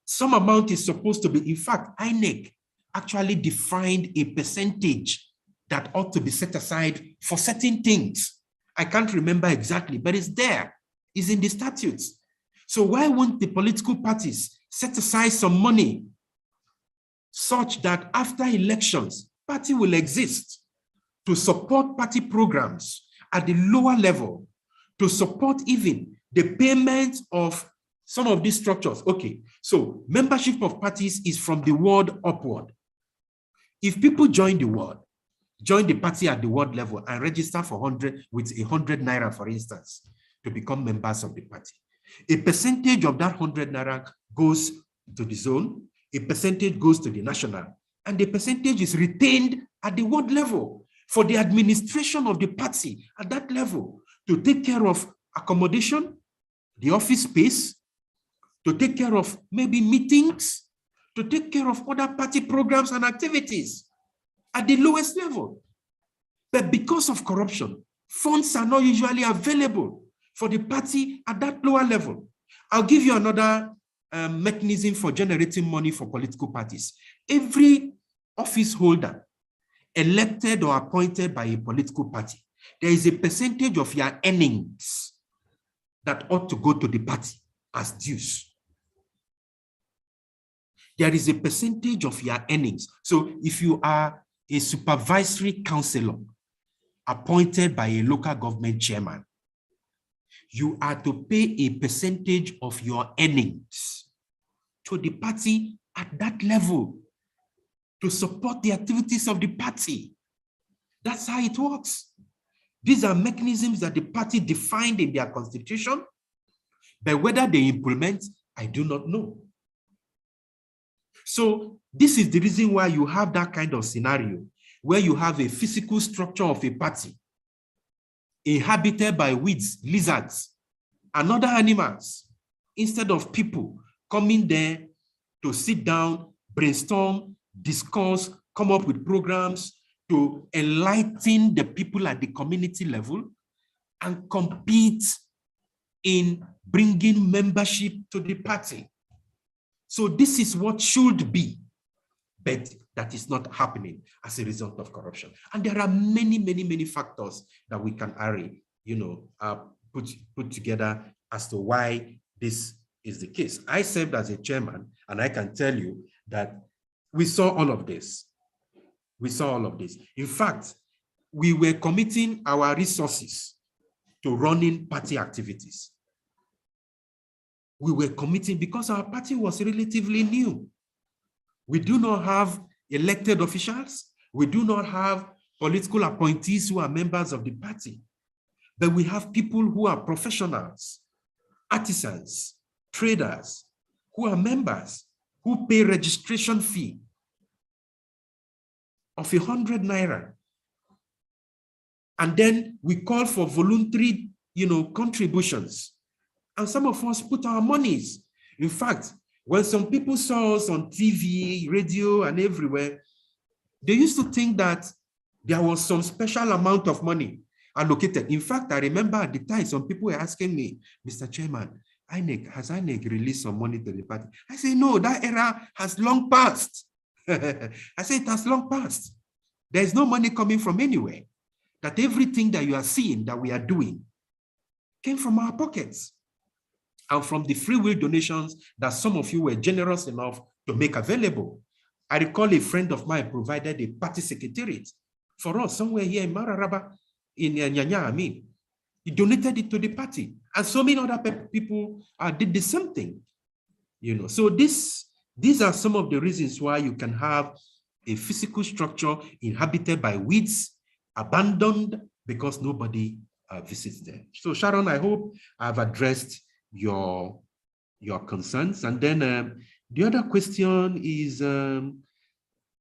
some amount is supposed to be, in fact, INEC actually defined a percentage that ought to be set aside for certain things. I can't remember exactly, but it's there. It's in the statutes. So why won't the political parties set aside some money such that after elections, party will exist to support party programs at the lower level, to support even the payment of some of these structures? Okay, so membership of parties is from the ward upward. If people join the party at the ward level and register for 100 naira, for instance, to become members of the party, a percentage of that 100 naira goes to the zone, a percentage goes to the national, and the percentage is retained at the ward level for the administration of the party at that level, to take care of accommodation, the office space, to take care of maybe meetings, to take care of other party programs and activities at the lowest level. But because of corruption, funds are not usually available for the party at that lower level. I'll give you another mechanism for generating money for political parties. Every office holder elected or appointed by a political party, there is a percentage of your earnings that ought to go to the party as dues. There is a percentage of your earnings. So if you are a supervisory councillor appointed by a local government chairman, you are to pay a percentage of your earnings to the party at that level to support the activities of the party. That's how it works. These are mechanisms that the party defined in their constitution, but whether they implement, I do not know. So this is the reason why you have that kind of scenario where you have a physical structure of a party inhabited by weeds, lizards, and other animals, instead of people coming there to sit down, brainstorm, discuss, come up with programs to enlighten the people at the community level and compete in bringing membership to the party. So this is what should be, but that is not happening as a result of corruption. And there are many, many, many factors that we can array, put together as to why this is the case. I served as a chairman, and I can tell you that we saw all of this. We saw all of this. In fact, we were committing our resources to running party activities. We were committing because our party was relatively new. We do not have elected officials. We do not have political appointees who are members of the party. But we have people who are professionals, artisans, traders, who are members, who pay registration fee of 100 naira. And then we call for voluntary, contributions. And some of us put our monies. In fact, when some people saw us on TV, radio, and everywhere, they used to think that there was some special amount of money allocated. In fact, I remember at the time, some people were asking me, Mr. Chairman, has INEC released some money to the party? I say, no, that era has long passed. I say, it has long passed. There is no money coming from anywhere. That everything that you are seeing that we are doing came from our pockets and from the free will donations that some of you were generous enough to make available. I recall a friend of mine provided a party secretariat for us somewhere here in Mararaba, in Nyanya, He donated it to the party. And so many other people did the same thing. So these are some of the reasons why you can have a physical structure inhabited by weeds, abandoned because nobody visits them. So Sharon, I hope I've addressed your concerns. And then the other question is,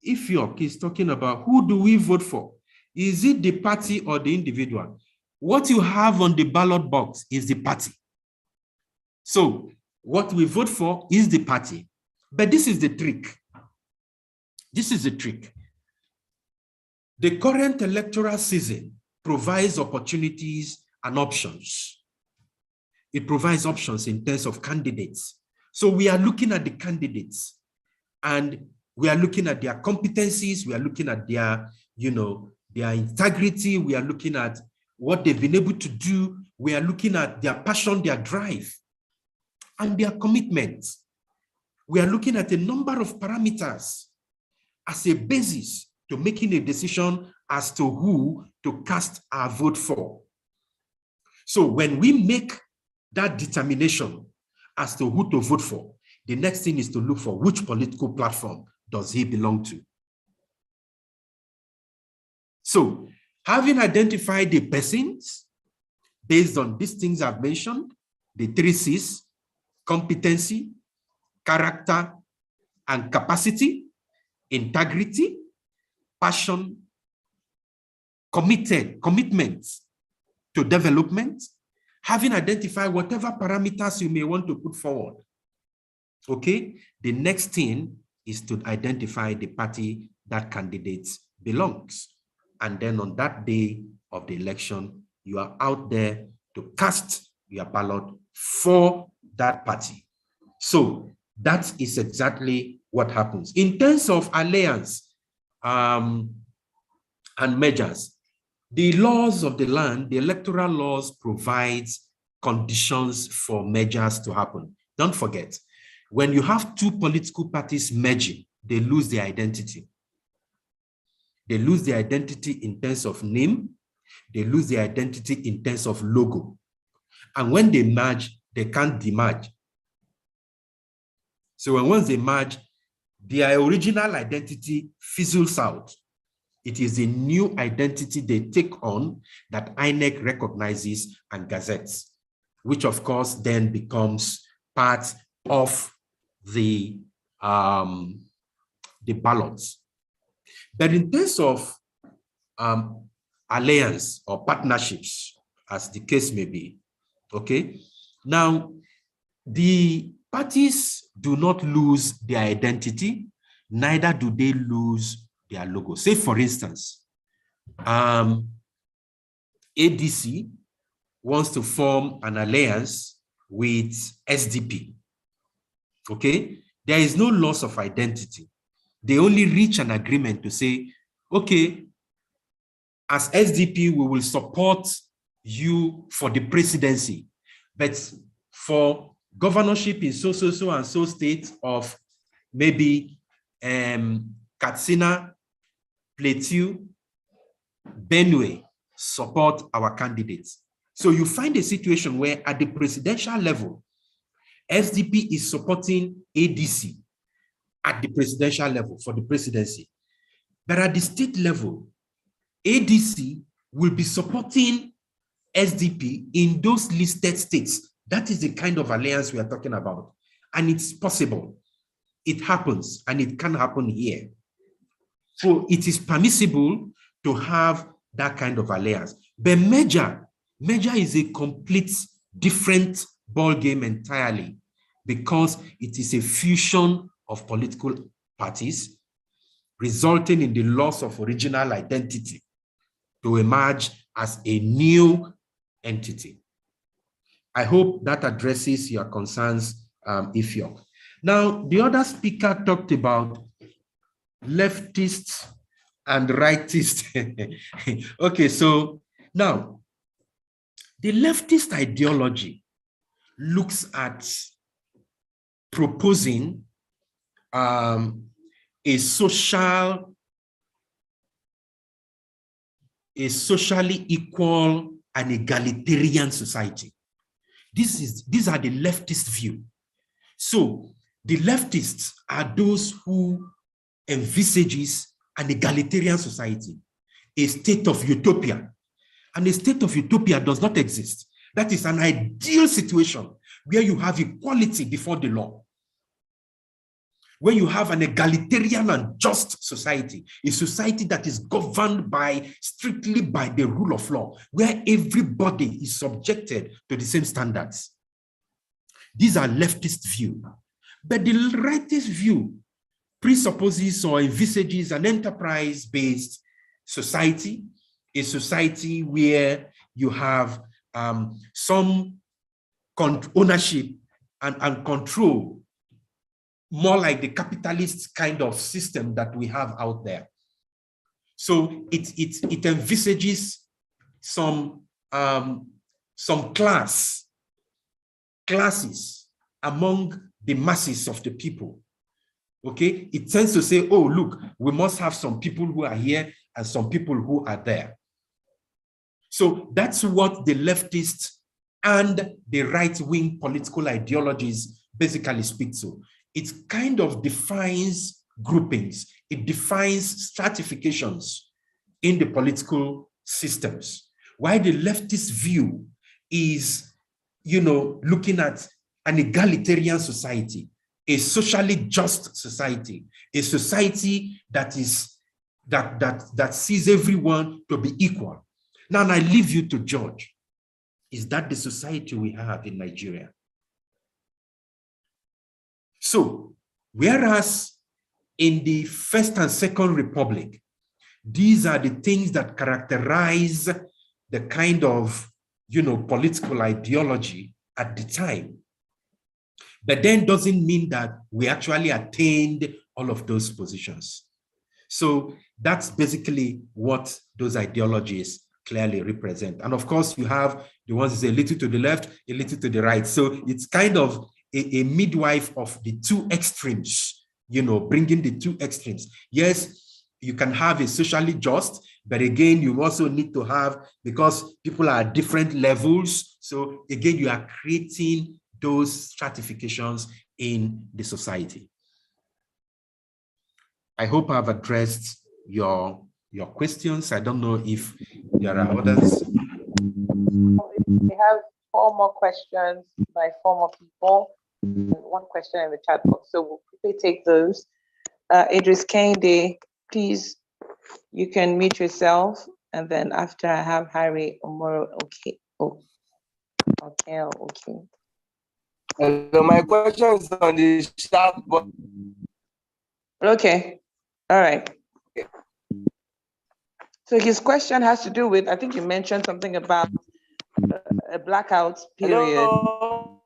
if your is talking about who do we vote for? Is it the party or the individual? What you have on the ballot box is the party. So what we vote for is the party. But this is the trick. This is the trick. The current electoral season provides opportunities and options. It provides options in terms of candidates. So we are looking at the candidates and we are looking at their competencies. We are looking at their, their integrity. We are looking at what they've been able to do. We are looking at their passion, their drive, and their commitment. We are looking at a number of parameters as a basis to making a decision as to who to cast our vote for. So when we make that determination as to who to vote for, the next thing is to look for which political platform does he belong to. So having identified the persons based on these things I've mentioned, the 3 C's, competency, character, and capacity, integrity, passion, commitment to development, having identified whatever parameters you may want to put forward. Okay, the next thing is to identify the party that candidate belongs. And then on that day of the election, you are out there to cast your ballot for that party. So that is exactly what happens. In terms of alliance and measures, the laws of the land, the electoral laws provides conditions for measures to happen. Don't forget, when you have two political parties merging, they lose their identity. They lose their identity in terms of name. They lose their identity in terms of logo. And when they merge, they can't demerge. So once they merge, their original identity fizzles out. It is a new identity they take on that INEC recognizes and gazettes, which of course then becomes part of the ballots. But in terms of alliance or partnerships, as the case may be, okay, now the parties do not lose their identity, neither do they lose their logo. Say, for instance, ADC wants to form an alliance with SDP. Okay, there is no loss of identity. They only reach an agreement to say, okay, as SDP, we will support you for the presidency, but for governorship in so and so state of maybe Katsina, Plateau, Benue, support our candidates. So you find a situation where at the presidential level, SDP is supporting ADC at the presidential level for the presidency. But at the state level, ADC will be supporting SDP in those listed states. That is the kind of alliance we are talking about. And it's possible. It happens, and it can happen here. So it is permissible to have that kind of alliance. But merger is a complete different ball game entirely, because it is a fusion of political parties resulting in the loss of original identity to emerge as a new entity. I hope that addresses your concerns, Ifyok. Now, the other speaker talked about leftists and rightists. Okay, so now, the leftist ideology looks at proposing a socially equal and egalitarian society. These are the leftist view. So the leftists are those who envisages an egalitarian society, a state of utopia. And a state of utopia does not exist. That is an ideal situation where you have equality before the law, where you have an egalitarian and just society, a society that is governed strictly by the rule of law, where everybody is subjected to the same standards. These are leftist view. But the rightist view presupposes or envisages an enterprise-based society, a society where you have some ownership and control, more like the capitalist kind of system that we have out there. So it envisages some classes among the masses of the people. Okay, it tends to say, oh, look, we must have some people who are here and some people who are there. So that's what the leftists and the right-wing political ideologies basically speak to. It kind of defines groupings. It defines stratifications in the political systems. While the leftist view is, looking at an egalitarian society, a socially just society, a society that sees everyone to be equal. Now I leave you to judge Is that the society we have in Nigeria? So, whereas in the First and Second Republic, these are the things that characterize the kind of, political ideology at the time. But then doesn't mean that we actually attained all of those positions. So that's basically what those ideologies clearly represent. And of course, you have the ones that say a little to the left, a little to the right. So it's kind of a midwife of the two extremes, bringing the two extremes. Yes, you can have a socially just, but again, you also need to have, because people are at different levels. So again, you are creating those stratifications in the society. I hope I've addressed your questions. I don't know if there are others. We have 4 more questions by 4 more people. And 1 question in the chat box. So we'll quickly take those. Idris Kende, please, you can mute yourself. And then after I have Harry Omoro, okay. Oh, okay. So my question is on the chat box. Okay. All right. So his question has to do with, I think you mentioned something about a blackout period. Hello?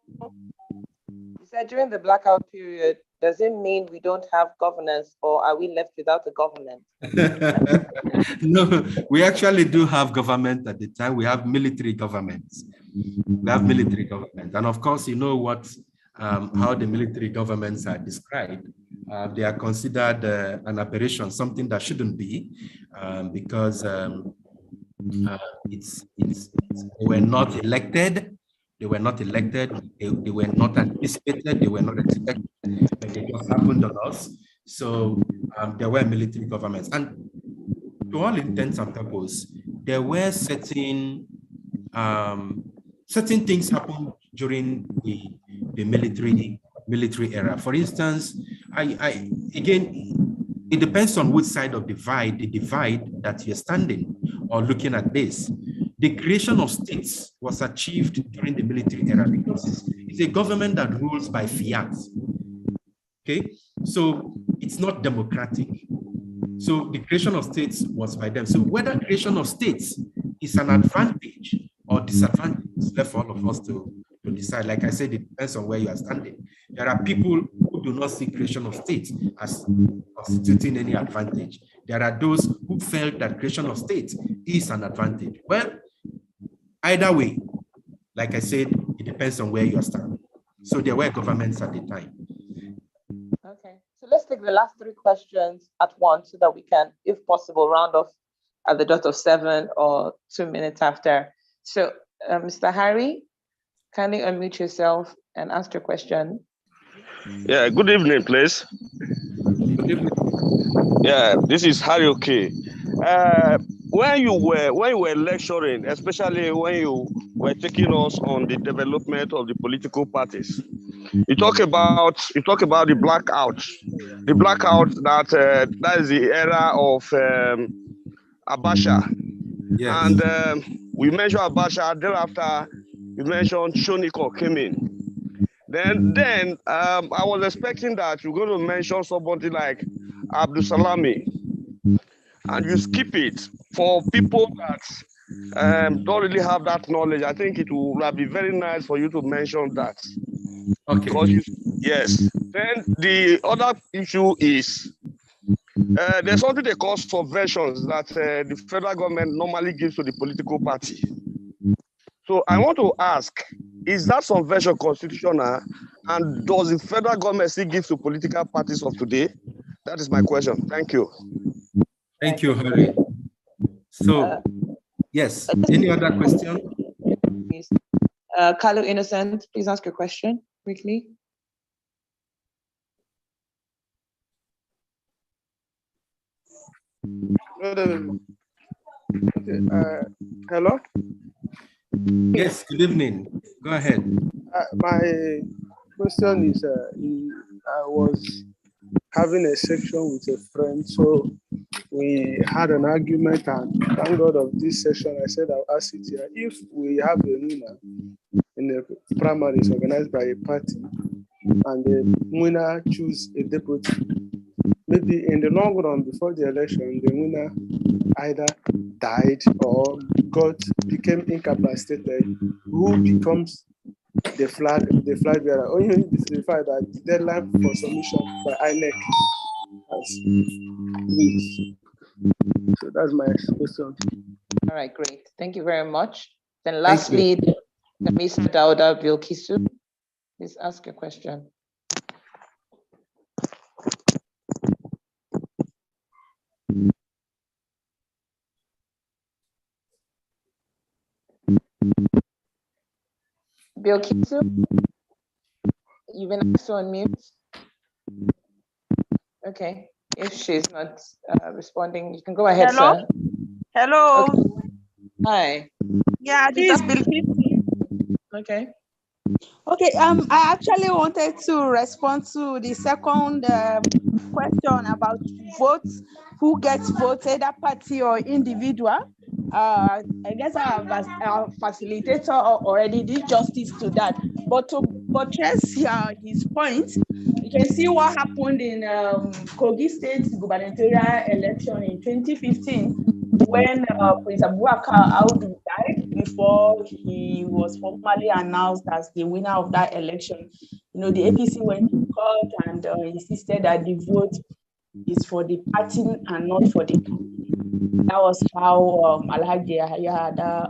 You said during the blackout period, does it mean we don't have governance, or are we left without a government? No, we actually do have government at the time. We have military governments. And of course, you know what, how the military governments are described. They are considered an aberration, something that shouldn't be, because they were not elected. They were not anticipated, they were not expected, but they just happened on us. So there were military governments. And to all intents and purposes, there were certain things happened during the military era. For instance, again, it depends on which side of the divide that you're standing or looking at this. The creation of states was achieved during the military era because it's a government that rules by fiat. Okay, so it's not democratic. So the creation of states was by them. So whether creation of states is an advantage or disadvantage is left for all of us to decide. Like I said, it depends on where you are standing. There are people who do not see creation of states as constituting any advantage. There are those who felt that creation of states is an advantage. Well, either way, like I said, it depends on where you are standing. So there were governments at the time. Okay, so let's take the last 3 questions at once so that we can, if possible, round off at the dot of 7 or 2 minutes after. So, Mr. Harry, kindly unmute yourself and ask your question. Yeah, good evening, please. Good evening. Yeah, this is Harry OK. When you were lecturing, especially when you were taking us on the development of the political parties, you talk about the blackout that is the era of Abacha. Yes. And we mentioned Abacha. Thereafter, you mentioned Shoniko came in. Then I was expecting that you're going to mention somebody like Abdul Salami, and you skip it for people that don't really have that knowledge. I think it would be very nice for you to mention that. Okay. Yes. Then the other issue is there's something they call subventions that the federal government normally gives to the political party. So I want to ask, is that subvention constitutional, and does the federal government still give to political parties of today? That is my question. Thank you. Thank you, Harry. So, yes, any other question? Carlo Innocent, please ask your question quickly. Hello? Yes, good evening. Go ahead. My question is, I was having a section with a friend, so we had an argument, and thank God of this session, I said I'll ask it here. If we have a winner in the primaries organized by a party, and the winner choose a deputy, maybe in the long run before the election, the winner either died or became incapacitated, who becomes the flag bearer? Only the fact that the deadline for submission by INEC has reached. So that's my question. All right, great. Thank you very much. Then lastly, Mr. Dauda Bilkisu, please ask a question. Bilkisu, you've been asked to unmute. Okay, if she's not responding, you can go ahead, Hello? sir. Hello. Okay. Hi. Yeah, this is Bilkis. Okay. Okay, I actually wanted to respond to the second question about votes, who gets votes, either party or individual. I guess our facilitator already did justice to that. But to buttress his point, you can see what happened in Kogi State gubernatorial election in 2015 when Prince Abubakar Audu died before he was formally announced as the winner of that election. You know, the APC went to court and insisted that the vote is for the party and not for the candidate. That was how Alhaji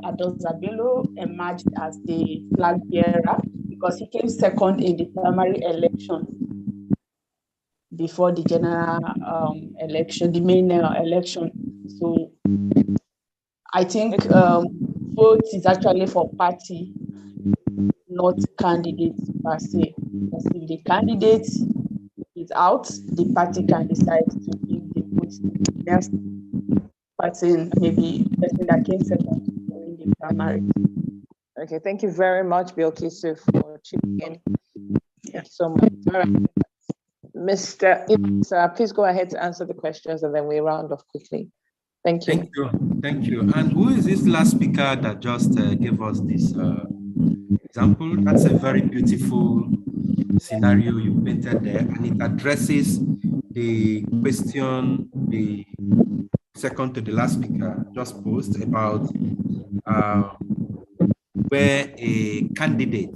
Adozabelo emerged as the flag bearer, because he came second in the primary election before the general election, the main election. So I think vote is actually for party, not candidates per se. Because if the candidate is out, the party can decide to give the vote to the next person, maybe person that came second during the primary. Okay, thank you very much, Bilkisu, for tuning in. Thank you so much. All right. Mr. Issa, please go ahead to answer the questions and then we round off quickly. Thank you. Thank you. Thank you. And who is this last speaker that just gave us this example? That's a very beautiful scenario you painted there, and it addresses the question the second to the last speaker just posed about where a candidate,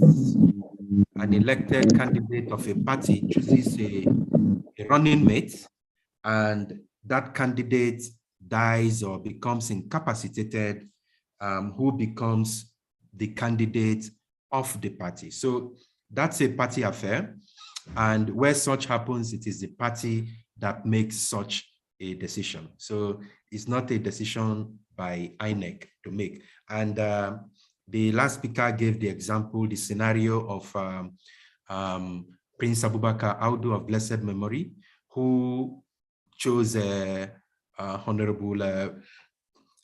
an elected candidate of a party, chooses a running mate, and that candidate dies or becomes incapacitated, who becomes the candidate of the party. So that's a party affair. And where such happens, it is the party that makes such a decision. So it's not a decision by INEC to make. And the last speaker gave the example, the scenario of Prince Abubakar Audu of blessed memory, who chose Honorable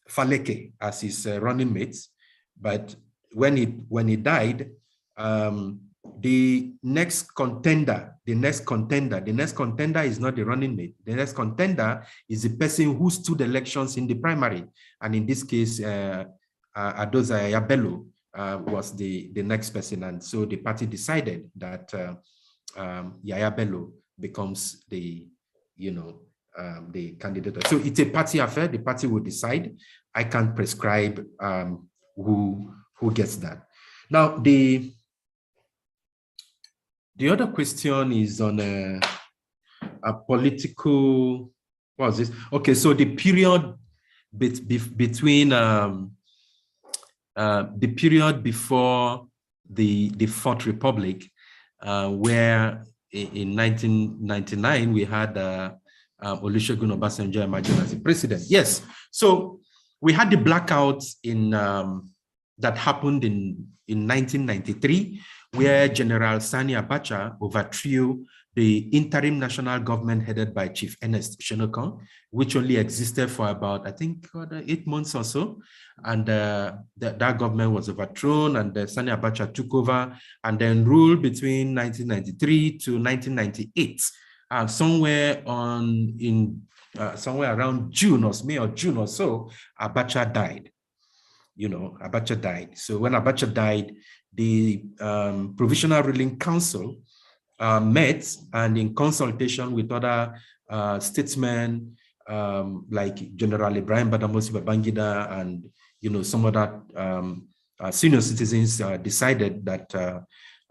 Faleke as his running mate. But when he died, the next contender is not the running mate. The next contender is the person who stood elections in the primary. And in this case, Adoza Yabelo was the next person. And so the party decided that Yaya Bello becomes the candidate. So it's a party affair. The party will decide. I can't prescribe who gets that. Now, the other question is on a political, what was this? Okay, so the period between the period before the Fourth Republic, where in 1999 we had Olusegun Obasanjo emerging as the president. Yes, so we had the blackouts in that happened in 1993, where General Sani Abacha overthrew the interim national government headed by Chief Ernest Shonekan, which only existed for about, I think, 8 months or so. And that government was overthrown, and Sani Abacha took over and then ruled between 1993 to 1998. Somewhere in somewhere around June or May or June or so, Abacha died. Abacha died. So when Abacha died, the Provisional Ruling Council met, and in consultation with other statesmen like General Ibrahim Badamasi Babangida and some other senior citizens, decided that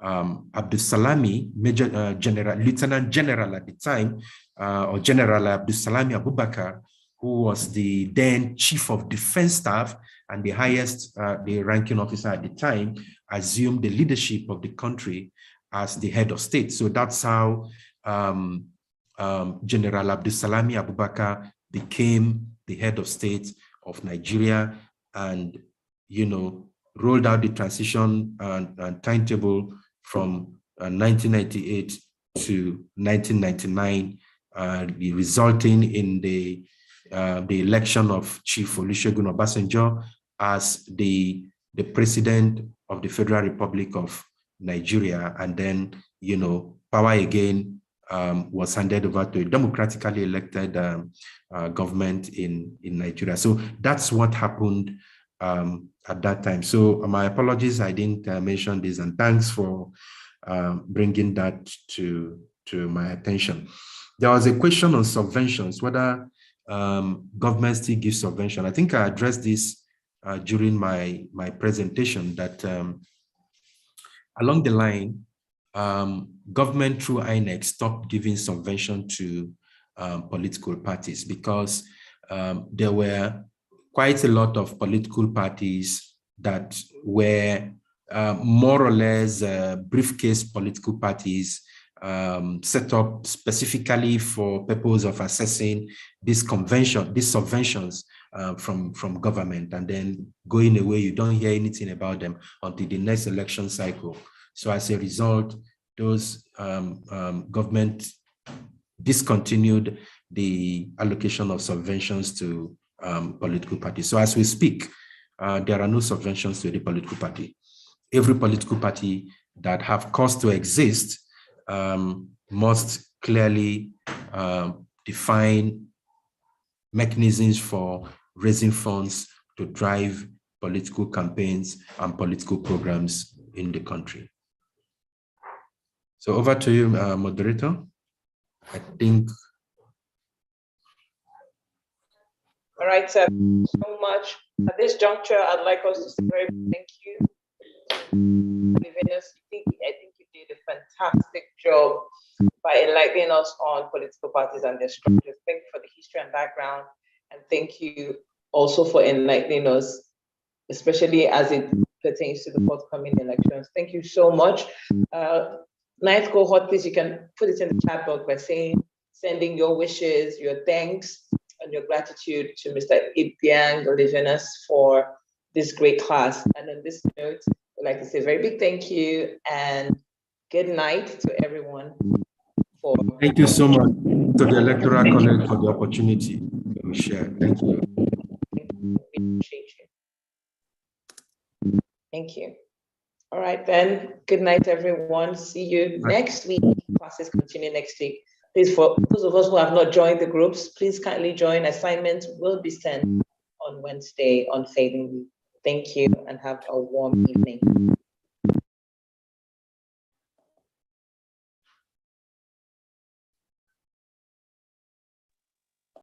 Abdul Salami, Lieutenant General at the time, or General Abdul Salami Abubakar, who was the then Chief of Defense Staff and the highest, the ranking officer at the time, assumed the leadership of the country as the head of state. So that's how General Abdul Salami Abubakar became the head of state of Nigeria, and rolled out the transition and timetable from 1998 to 1999, resulting in the election of Chief Olusegun Obasanjo as the president of the Federal Republic of Nigeria. And then, power again was handed over to a democratically elected government in Nigeria. So that's what happened at that time. So my apologies, I didn't mention this, and thanks for bringing that to my attention. There was a question on subventions, whether government still gives subvention. I think I addressed this during my presentation, that along the line, government through INEC stopped giving subvention to political parties, because there were quite a lot of political parties that were more or less briefcase political parties set up specifically for purpose of assessing these subventions from government, and then going away. You don't hear anything about them until the next election cycle. So as a result, those government discontinued the allocation of subventions to political parties. So as we speak, there are no subventions to the political party. Every political party that have cause to exist must clearly define mechanisms for raising funds to drive political campaigns and political programs in the country. So over to you, moderator. I think. All right, sir. Thank you so much. At this juncture, I'd like us to say very thank you. I think you did a fantastic job by enlightening us on political parties and their structures. Thank you for the history and background, and thank you also for enlightening us, especially as it pertains to the forthcoming elections. Thank you so much. Ninth cohort, please, you can put it in the chat box by sending your wishes, your thanks, and your gratitude to Mr. Ibiang Olivenas for this great class. And on this note, I'd like to say a very big thank you and good night to everyone. Thank you so much to the Electoral College for the opportunity to share. Thank you. We appreciate you. Thank you. All right, then. Good night, everyone. See you next week. Classes continue next week. Please, for those of us who have not joined the groups, please kindly join. Assignments will be sent on Wednesday unfailingly. Thank you and have a warm evening.